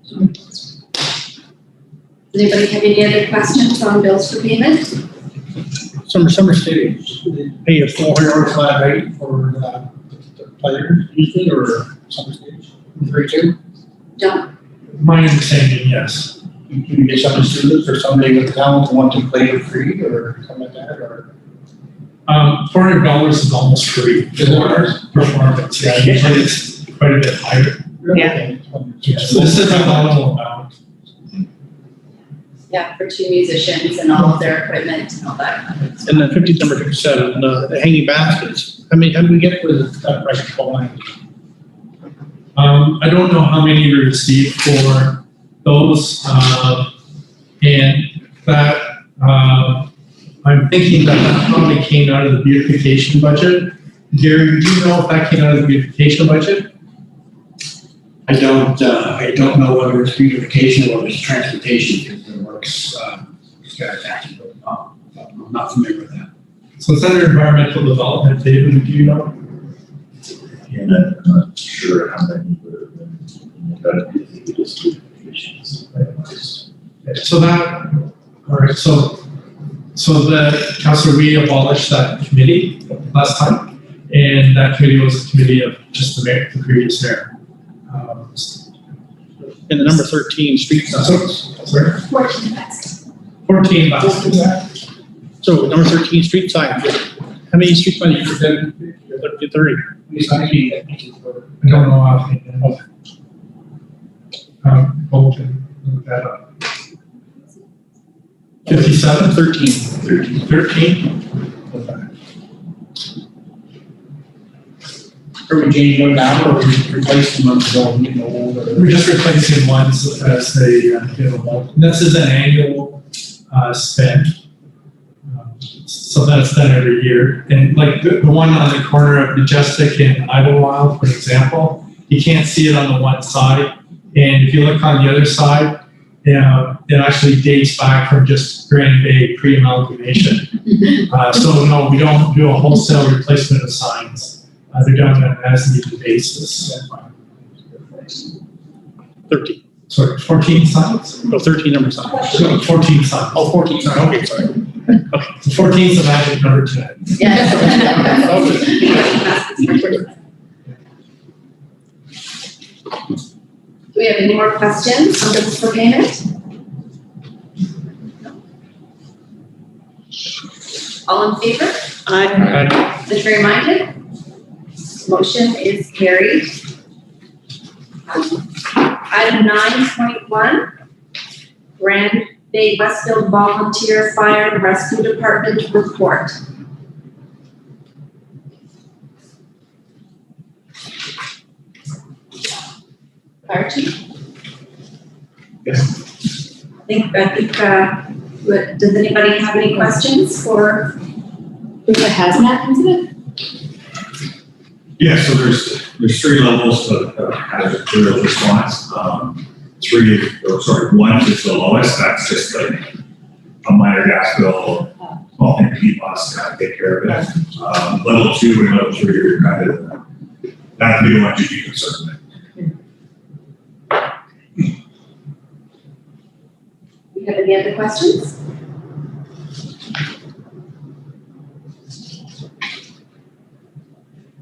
Does anybody have any other questions on bills for payment? Some states, they pay a $400 flat rate for the players usually, or some states, 32. Don't. My understanding, yes. You can get some students or somebody with talent who want to play for free or something like that, or. $400 is almost free. Performance, yeah, usually it's quite a bit higher. Yeah. So this is a nominal amount. Yeah, for two musicians and all of their equipment and all that. And then number 57, the hanging baskets. How do we get with that price point? I don't know how many we received for those, and that I'm thinking that probably came out of the beautification budget. Gary, do you know if that came out of the beautification budget? I don't know whether it's beautification or it's transportation, because the works, taxes, I'm not familiar with that. So it's under environmental development. David, do you know? And I'm not sure how many would have been, but I think it is beautifications. So that, all right, so the council, we abolished that committee last time, and that committee was a committee of just the mayor, the previous mayor. And the number 13, street signs. Sorry? 14 baskets. 14 baskets. So number 13, street signs. How many street signs you present? 30. How many signs do you get? I don't know offhand. Hold on, look that up. 57? 13. 13? Are we changing them now, or are we replacing them so getting old? We're just replacing ones as they get old. And this is an annual spend. So that's done every year. And like the one on the corner of Majestic and Idlewild, for example, you can't see it on the one side. And if you look on the other side, it actually dates back from just Grand Bay pre-amalgamation. So no, we don't do a wholesale replacement of signs. They're done on an as-needed basis. 13. Sorry, 14 signs? No, 13 number signs. No, 14 signs. Oh, 14 signs, okay, sorry. Okay, so 14 is the magic number tonight. Yes. Do we have any more questions on bills for payment? All in favor? Contrary minded? Motion is carried. Item 9.1, Grand Bay-Westfield Volunteer Fire and Rescue Department report. Fire chief? I think Does anybody have any questions for? Is the hazmat incident? Yeah, so there's three levels of hazard material response. One is the lowest, that's just like a minor gas spill, small thing, PFAS, kind of take care of it. Level 2 and level 3 are kind of, that would be the ones you'd be concerned with. Do you have any other questions?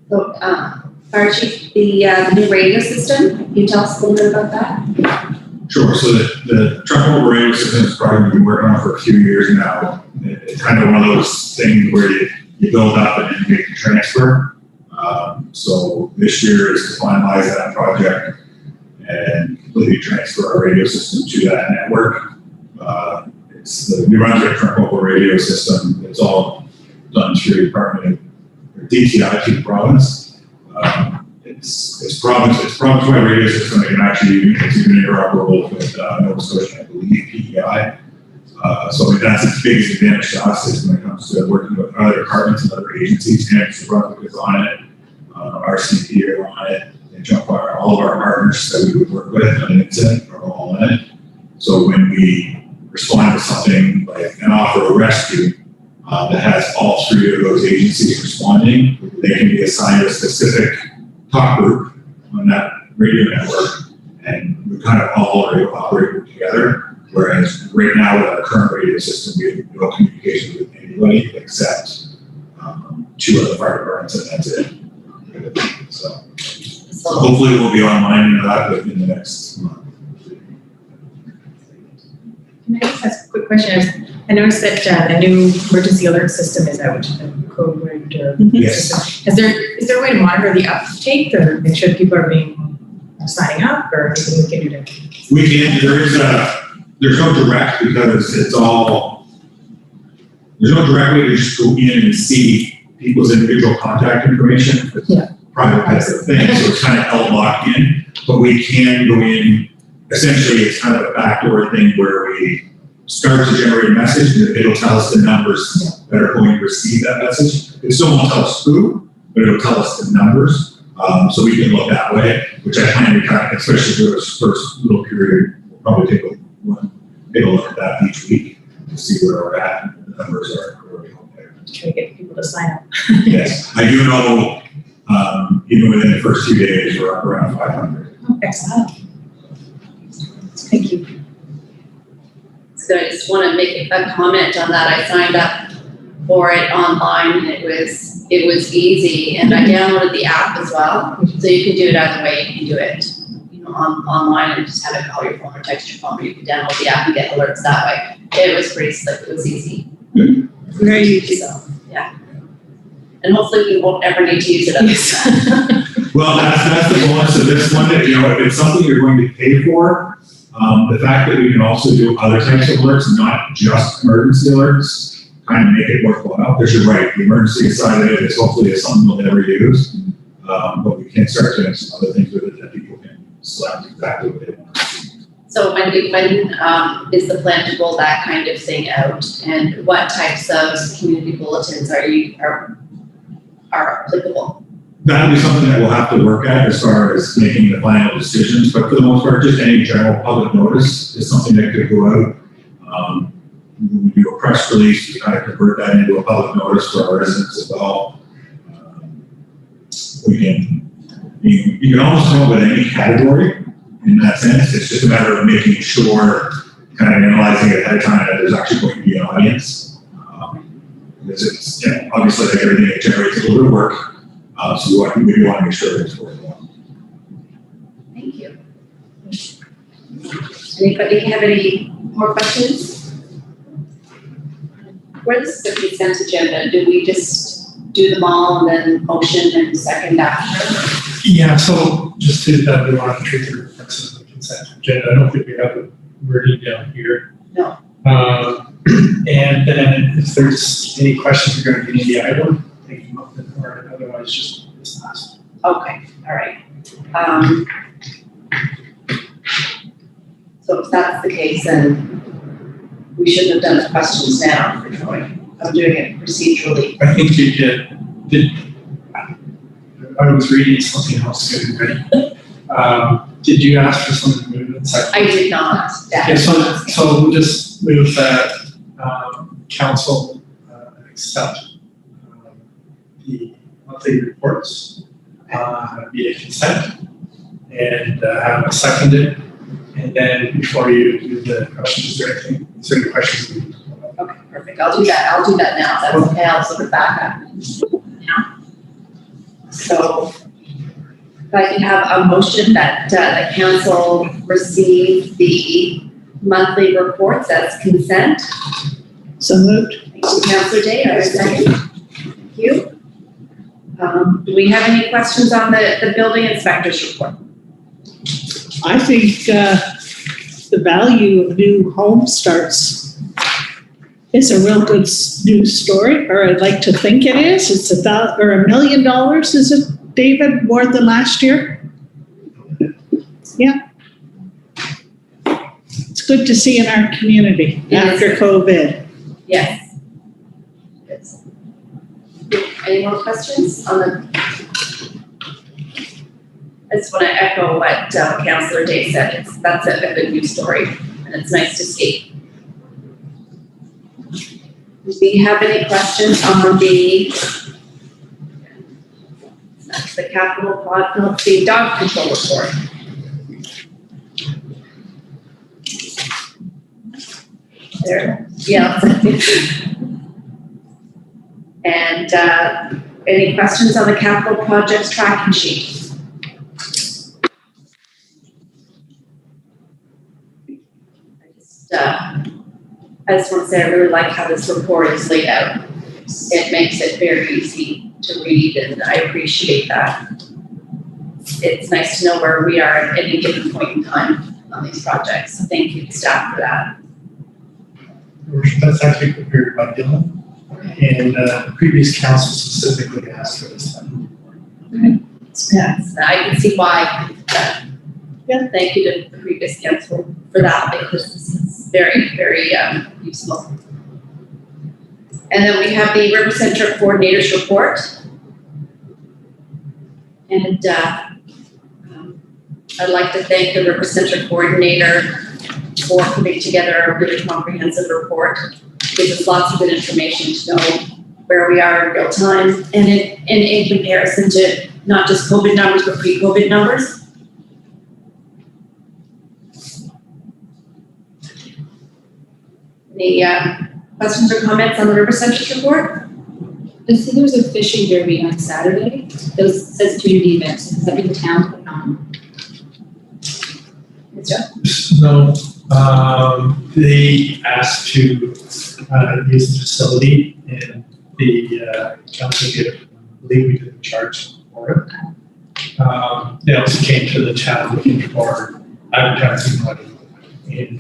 So, Fire Chief, the new radio system, can you tell us a little bit about that? Sure, so the truck mobile radio system is probably been working on for a few years now. It's kind of one of those things where you build up and then you make the transfer. So this year is to finalize that project and completely transfer our radio system to that network. It's the New Brunswick truck mobile radio system. It's all done through the Department of DTI to the province. It's province-wide radio system that can actually, it's even interoperable with Nova Scotia, I believe, PEI. So that's its biggest advantage to us is when it comes to working with other departments and other agencies. And Brunswick is on it, RCP are on it, and all of our partners that we would work with on an incident are all on it. So when we respond to something like an offer of rescue that has all three of those agencies responding, they can be assigned a specific talk group on that radio network, and we kind of all are able to operate together. Whereas right now with our current radio system, we have no communication with anybody except 2 other fire departments, and that's it. So hopefully we'll be online within the next month. Can I just ask a quick question? I noticed that the new emergency alert system is out, the code word. Yes. System. Is there a way to monitor the uptake or make sure people are signing up, or anything we can do to? We can. There's no direct because there's no direct way to just go in and see people's individual contact information. It's private type of thing, so it's kind of locked in. But we can go in. Essentially, it's kind of a backdoor thing where we start to generate a message, and it'll tell us the numbers that are going to receive that message. It still won't tell us who, but it'll tell us the numbers. So we can look that way, which I find especially for this first little period, we'll probably take a look at that each week to see where we're at and the numbers are where we hope there. Try to get people to sign up. Yes, I do know, even within the first 2 days, we're up around 500. Oh, excellent. Thank you. So I just want to make a comment on that. I signed up for it online, and it was easy, and I downloaded the app as well. So you can do it either way. You can do it, online and just have it call your phone or text your phone, or you can download the app and get alerts that way. It was pretty slick. It was easy. Very easy. So, yeah. And hopefully we won't ever need to use it other than that. Well, that's the bonus of this one. If it's something you're going to pay for, the fact that we can also do other types of alerts, not just emergency alerts, kind of make it worthwhile. Because you're right, the emergency side of it is hopefully something we'll never use, but we can start doing some other things with it that people can select exactly what they want to see. So when is the plan to roll that kind of thing out, and what types of community bulletins are applicable? That'll be something that we'll have to work at as far as making the final decisions, but for the most part, just any general public notice is something that could go out. We do a press release to kind of convert that into a public notice for our residents as well. You can almost come up with any category in that sense. It's just a matter of making sure, kind of analyzing it ahead of time, that there's actually going to be an audience. Because it's, obviously like everything, it generates a little bit of work. So we want to make sure it's worthwhile. Thank you. Anybody have any more questions? Where this is a consent agenda, do we just do them all and then motion and second after? Yeah, so just to, that we want to treat the reference of the consent agenda. I don't think we have it worded down here. No. And then if there's any questions regarding any of the item, take them up in order, otherwise just last. Okay, all right. So if that's the case, then we shouldn't have done the questions now for Troy. I'm doing it procedurally. I think you did, I was reading something else getting ready. Did you ask for something to move in second? I did not. Yeah, so we'll just move that, council, accept, the monthly reports, via consent, and, have a seconded. And then before you do the questions, is there any questions? Okay, perfect. I'll do that now. That's okay. I'll sort of back up. Yeah. So, if I can have a motion that, the council receive the monthly reports as consent. So moved. Thank you, Councillor Day. I have a second. Thank you. Do we have any questions on the building inspector's report? I think the value of new home starts is a real good news story, or I'd like to think it is. It's $1 million, is it, David, more than last year? Yeah. It's good to see in our community after COVID. Yes. Yes. Any more questions on the? I just want to echo what Councillor Day said. That's a good news story, and it's nice to see. Do we have any questions on the capital pod, no, the dog control report? There, yeah. And any questions on the capital projects tracking sheet? I just want to say I really like how this report is laid out. It makes it very easy to read, and I appreciate that. It's nice to know where we are at any given point in time on these projects. So thank you to staff for that. That's actually prepared by Dylan, and the previous council specifically asked for this. Yes, I can see why. Yeah, thank you to the previous council for that, because this is very, very useful. And then we have the River Center Coordinators Report. And I'd like to thank the River Center Coordinator for putting together a really comprehensive report. It gives us lots of good information to know where we are in real time, and in comparison to not just COVID numbers, but pre-COVID numbers. Any questions or comments on the River Center's report? I see there's a fishing derby on Saturday. Those says community events. Does that mean the town put on? No, they asked to use the facility, and the council did, I believe we didn't charge for it. They also came to the town looking for advertising money, and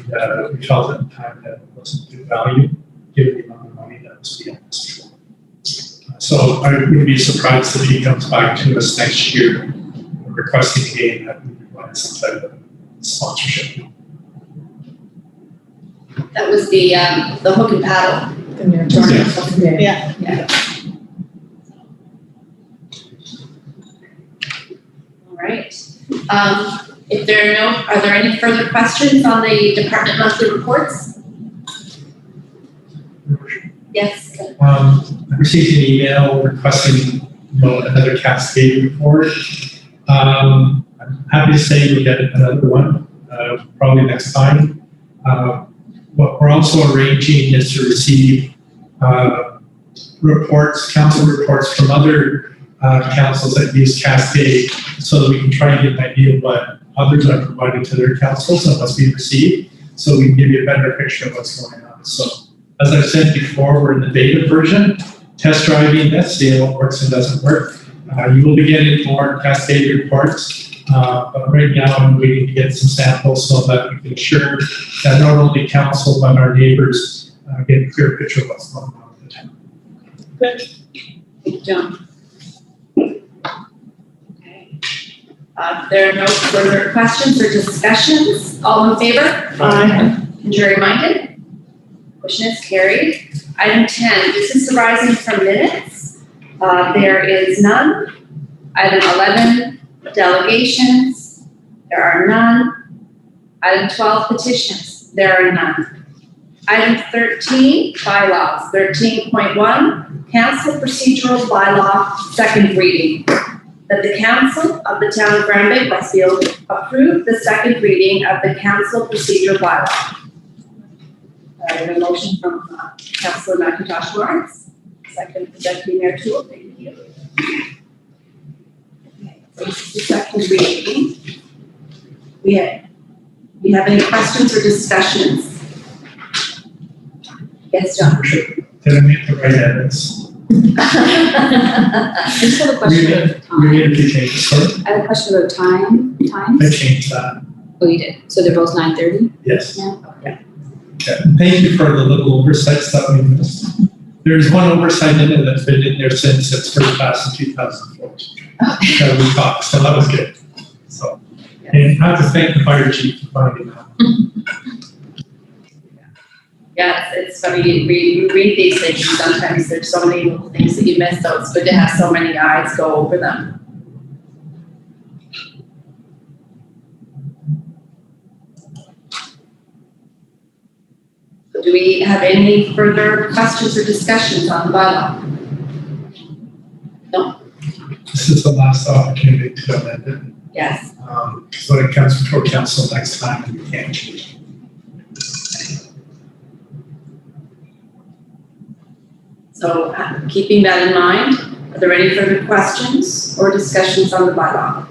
we felt at the time that it wasn't good value given the amount of money that was being asked for. So I wouldn't be surprised if he comes back to us next year requesting again that we provide some type of sponsorship. That was the hook and paddle. Yeah. Yeah. All right. If there are there any further questions on the department monthly reports? Yes. I received an email requesting another Cascade report. I'm happy to say we get another one, probably next time. What we're also arranging is to receive reports, council reports from other councils that use Cascade, so that we can try and get an idea of what others are providing to their councils and what's being received, so we can give you a better picture of what's going on. So, as I've said before, we're in the beta version, test driving, let's see what works and doesn't work. You will be getting more Cascade reports, but right now I'm waiting to get some samples so that we can ensure that not only council but our neighbors get a clear picture of what's going on in the town. Good. Thank you, John. Okay. There are no further questions or discussions. All in favor? Aye. Contrary minded? Motion is carried. Item 10, business arising from minutes. There is none. Item 11, delegations. There are none. Item 12, petitions. There are none. Item 13, bylaws. 13.1, council procedural bylaw, second reading. That the council of the town of Bay-Westfield approve the second reading of the council procedural bylaw. I have a motion from Councilor McIntosh Lawrence, second from Deputy Mayor Toole. Thank you. Okay, so this is the second reading. We have any questions or discussions? Yes, John. Did I make the right edits? I just have a question about We made a time. few changes, sorry. I have a question about times. I changed that, Oh, you did. So they're both 9:30? yes. Yeah. Okay, thank you for the little oversights that we missed. There's one oversight in it that's been in there since it's first passed in 2014. That we caught, so that was good. So, and I have to thank the fire chief for finding that. Yeah, it's funny, we read these things, and sometimes there's so many little things that you miss, so it's good to have so many eyes go over them. So do we have any further questions or discussions on the bylaw? No? This is the last opportunity to amend it. Yes. So it comes before council next time and we can't change it. So keeping that in mind, are there any further questions or discussions on the bylaw?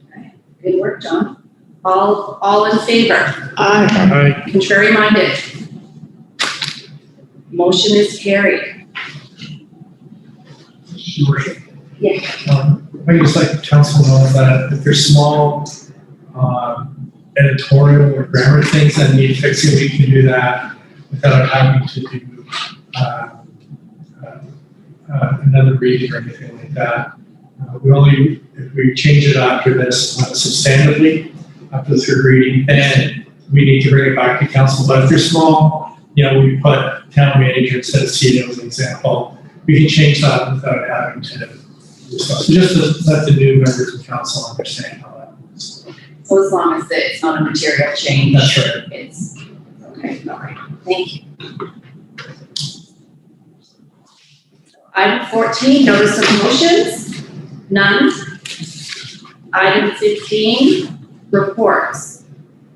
Okay, good work, John. All in favor? Aye. Contrary minded? Motion is carried. Your worship. Yeah. I just like council to know that if there's small editorial or grammar things that need fixing, we can do that without having to do another reading or anything like that. If we change it after this substantively, after the third reading, then we need to bring it back to council. But if they're small, we put town manager instead of CEO as an example. We can change that without having to discuss. So just to let the new members of council understand how that works. So as long as it's not a material change. That's right. It's, okay, all right, thank you. Item 14, notice of motions, none. Item 15, reports.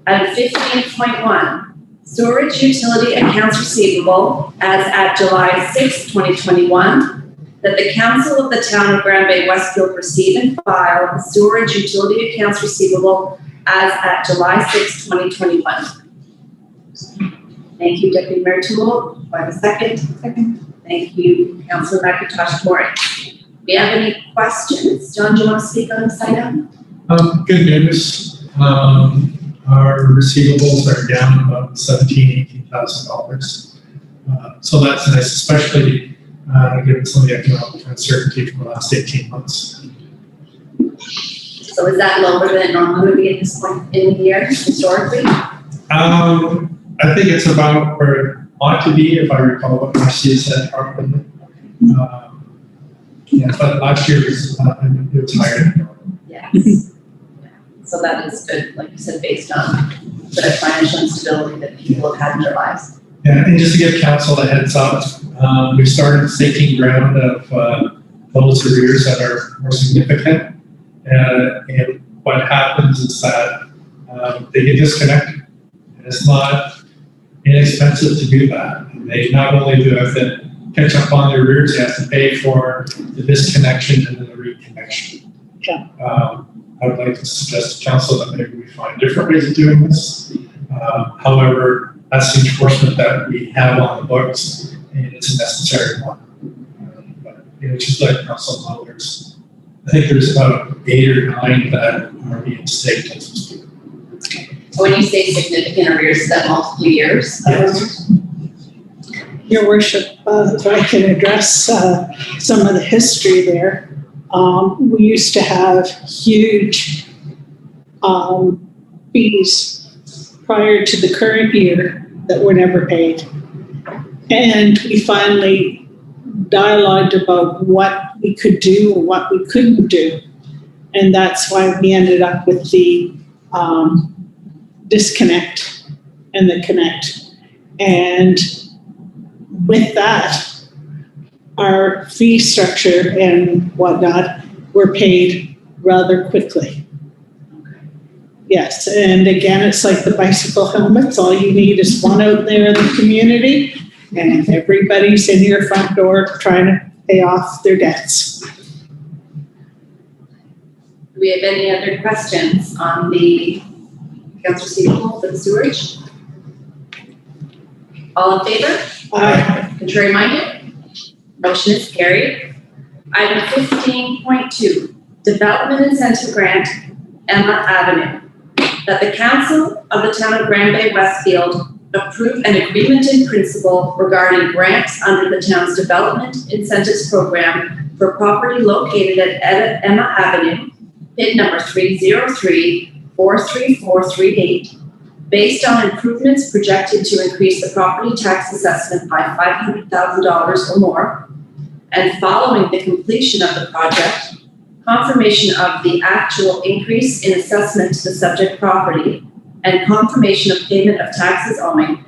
Item 15.1, storage utility accounts receivable as at July 6, 2021, that the council of the town of Bay-Westfield receive and file the storage utility accounts receivable as at July 6, 2021. Thank you, Deputy Mayor Toole. Do I have a second? Second. Thank you, Councilor McIntosh Lawrence. Do we have any questions? John, do you want to speak on this item? Good news. Our receivables are down about $18,000. So that's nice, especially given some of the economic uncertainty from the last 18 months. So is that lower than it normally would be at this point in the year, historically? I think it's about where it ought to be, if I recall what Marcia said properly. But last year was, it was higher. Yes. So that is good, like you said, based on the financial instability that people have had in their lives. Yeah, and just to give council a heads up, we started staking ground of those arrears that are more significant. And what happens is that they get disconnected. And it's not inexpensive to do that. And they not only do have to catch up on their arrears, they have to pay for the disconnection and then the reconnection. Yeah. I would like to suggest to council that maybe we find different ways of doing this. However, that's the enforcement that we have on the books, and it's a necessary one. But just like council know, I think there's about 8 or 9 that are being staked as we speak. So when you say significant arrears, is that multiple years? Yes. Your worship, if I can address some of the history there. We used to have huge fees prior to the current year that were never paid. And we finally dialogued about what we could do and what we couldn't do. And that's why we ended up with the disconnect and the connect. And with that, our fee structure and whatnot were paid rather quickly. Yes, and again, it's like the bicycle helmets. All you need is one out there in the community, and everybody's in your front door trying to pay off their debts. Do we have any other questions on the accounts receivable for the sewage? All in favor? Contrary minded? Motion is carried. Item 15.2, Development Incentive Grant, Emma Avenue. That the Council of the Town of Grand Bay-Westfield approve an agreement in principle regarding grants under the town's Development Incentives Program for property located at Emma Avenue, bid number 303-43438, based on improvements projected to increase the property tax assessment by $500,000 or more, and following the completion of the project, confirmation of the actual increase in assessment to the subject property, and confirmation of payment of taxes owing,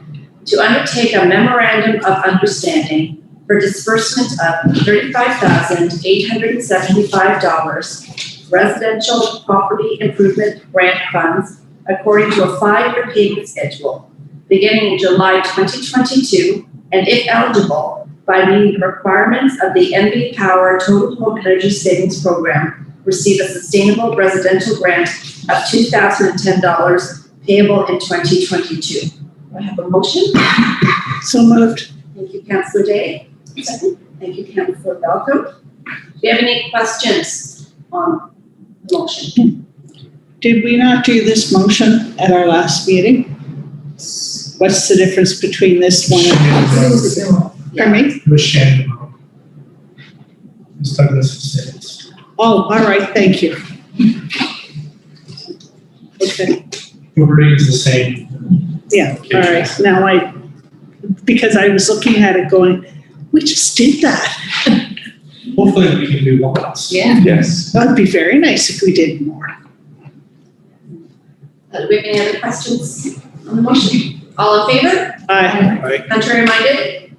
to undertake a memorandum of understanding for disbursement of $35,875 residential property improvement grant funds according to a 5-year payment schedule, beginning in July 2022, and if eligible, by meeting the requirements of the MB Power Total Home Energy Savings Program, receive a sustainable residential grant of $2,010 payable in 2022. Do I have a motion? So moved. Thank you, Councillor Day. Second. Thank you, Councillor Malcolm. Do you have any questions on the motion? Did we not do this motion at our last meeting? What's the difference between this one and? Pardon me? It was Shannon. It's Douglas Estates. Oh, all right, thank you. Okay, The wording is the same. yeah, all right, now because I was looking at it going, we just did that. Hopefully we can do lots. Yeah. Yes. That'd be very nice if we did more. Do we have any other questions on the motion? All in favor? Aye. Contrary minded?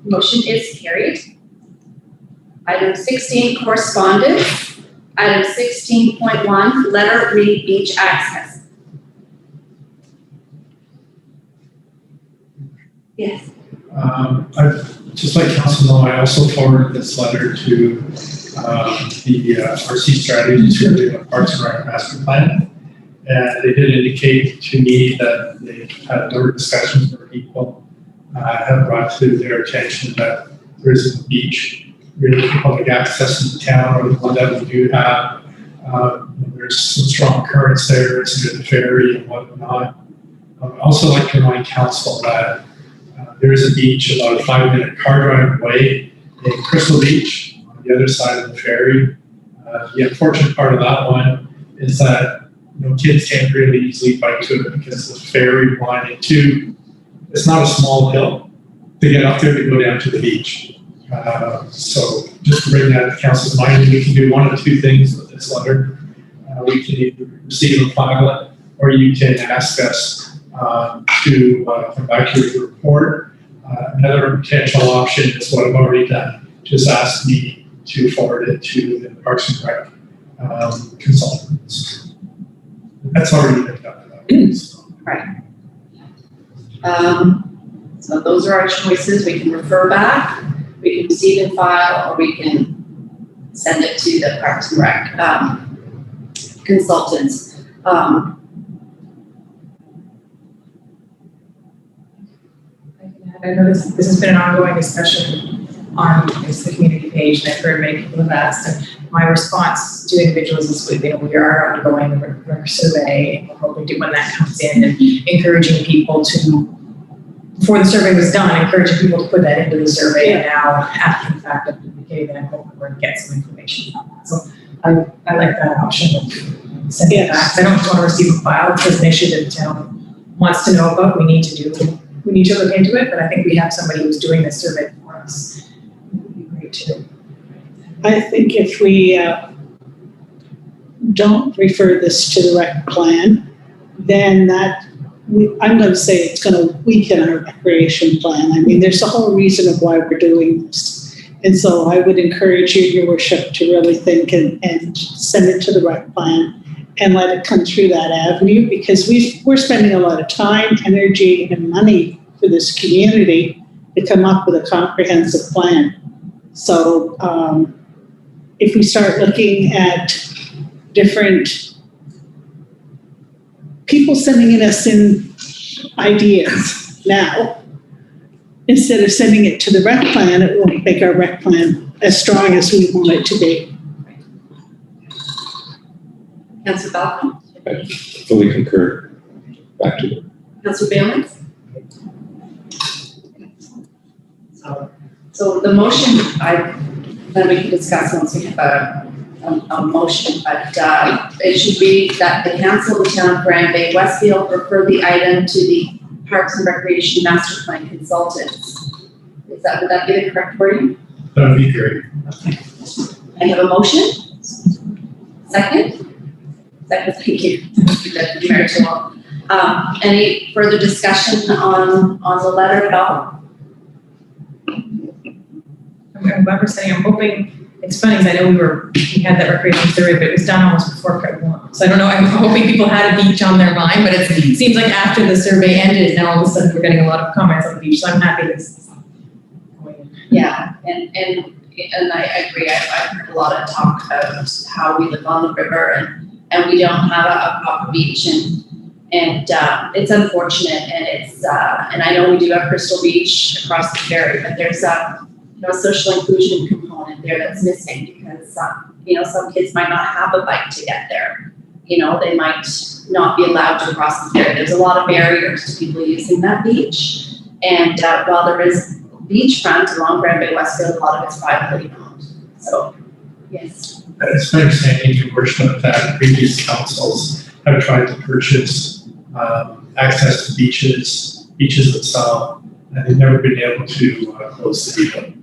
Motion is carried. Item 16, correspondence. Item 16.1, letter read beach access. Yes. I'd just like council to know, I also forwarded this letter to the RC strategy survey of Parks and Rec master plan. And they did indicate to me that they had a number of discussions where people have brought to their attention that there isn't a beach really for public access in the town, or the one that we do have. There's some strong currents there, it's near the ferry and whatnot. I'd also like to remind council that there is a beach about a 5-minute car drive away in Crystal Beach on the other side of the ferry. The unfortunate part of that one is that kids can't really easily bike to it because the ferry 1 and 2, it's not a small hill to get up there to go down to the beach. So just to bring that to council's mind, we can do one of two things with this letter. We can either receive and file it, or you can ask us to come back to your report. Another potential option is what I've already done. Just ask me to forward it to the Parks and Rec consultants. That's already been done. So. Right. So those are our choices. We can refer back, we can receive and file, or we can send it to the Parks and Rec consultants. I know this has been an ongoing discussion on the community page, and I've heard many people have asked, and my response to individuals is we are undergoing the survey, and we're hoping to, when that comes in, and encouraging people to, before the survey was done, encouraging people to put that into the survey, and now after the fact of the then I'm hoping we're going to get some information on that. So I like that option of sending it back. I don't just want to receive a file, it's an issue that the town wants to know about, we need to look into it, but I think we have somebody who's doing this survey for us. It would be great to. I think if we don't refer this to the rec plan, then I'm going to say it's going to weaken our recreation plan. I mean, there's a whole reason of why we're doing this. And so I would encourage you, your worship, to really think and send it to the rec plan and let it come through that avenue, because we're spending a lot of time, energy, and money for this community to come up with a comprehensive plan. So if we start looking at different people sending us in ideas now, instead of sending it to the rec plan, it won't make our rec plan as strong as we want it to be. Councillor Falcon, I fully concur. Back to you. Councillor Bailey. So the motion, then we can discuss once we have a motion, but it should be that the council of the town of Bay-Westfield refer the item to the Parks and Recreation Master Plan consultants. Would that be the correct wording? That would be great. Okay. I have a motion. Second, thank you. Very long. Any further discussion on the letter at all? I'm saying, I'm hoping, it's funny, because I know we had that recreation survey, but it was done almost before February. So I don't know, I'm hoping people had a beach on their mind, but it seems like after the survey ended, now all of a sudden we're getting a lot of comments on the beach, so I'm happy this is going. Yeah, and I agree. I've heard a lot of talk about how we live on the river and we don't have a proper beach, and it's unfortunate, and it's and I know we do have Crystal Beach across the ferry, but there's a social inclusion component there that's missing, because some kids might not have a bike to get there. They might not be allowed to cross the ferry. There's a lot of barriers to people using that beach, and while there is beachfront along Bay-Westfield, a lot of it's privately owned. So, yes. It's my understanding, your worship, that previous councils have tried to purchase access to beaches themselves, and they've never been able to close the deal.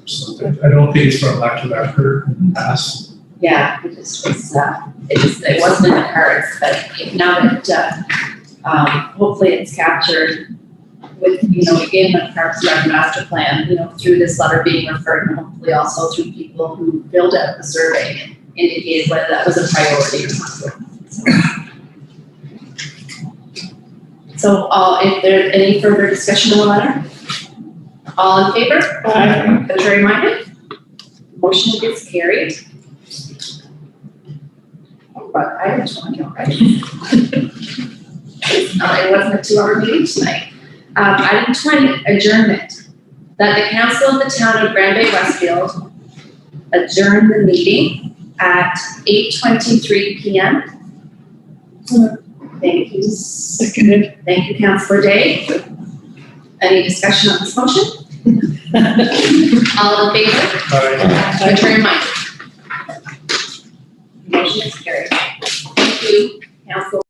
So I don't think it's from lack of effort in the past. Yeah, it just was. It wasn't in the cards, but now that hopefully it's captured with again the Parks and Rec master plan, through this letter being referred, and hopefully also through people who filled out the survey and indicated whether that was a priority or not. So, if there's any further discussion on the letter, all in favor? Aye. Contrary minded? Motion gets carried. But I just want to know, right? It wasn't a 2-hour meeting tonight. Item 20, adjournment. That the council of the town of Bay-Westfield adjourn the meeting at 8:23 p.m. Thank you. Seconded. Thank you, Councillor Day. Any discussion on this motion? All in favor? Contrary minded? Motion is carried. Thank you, Council.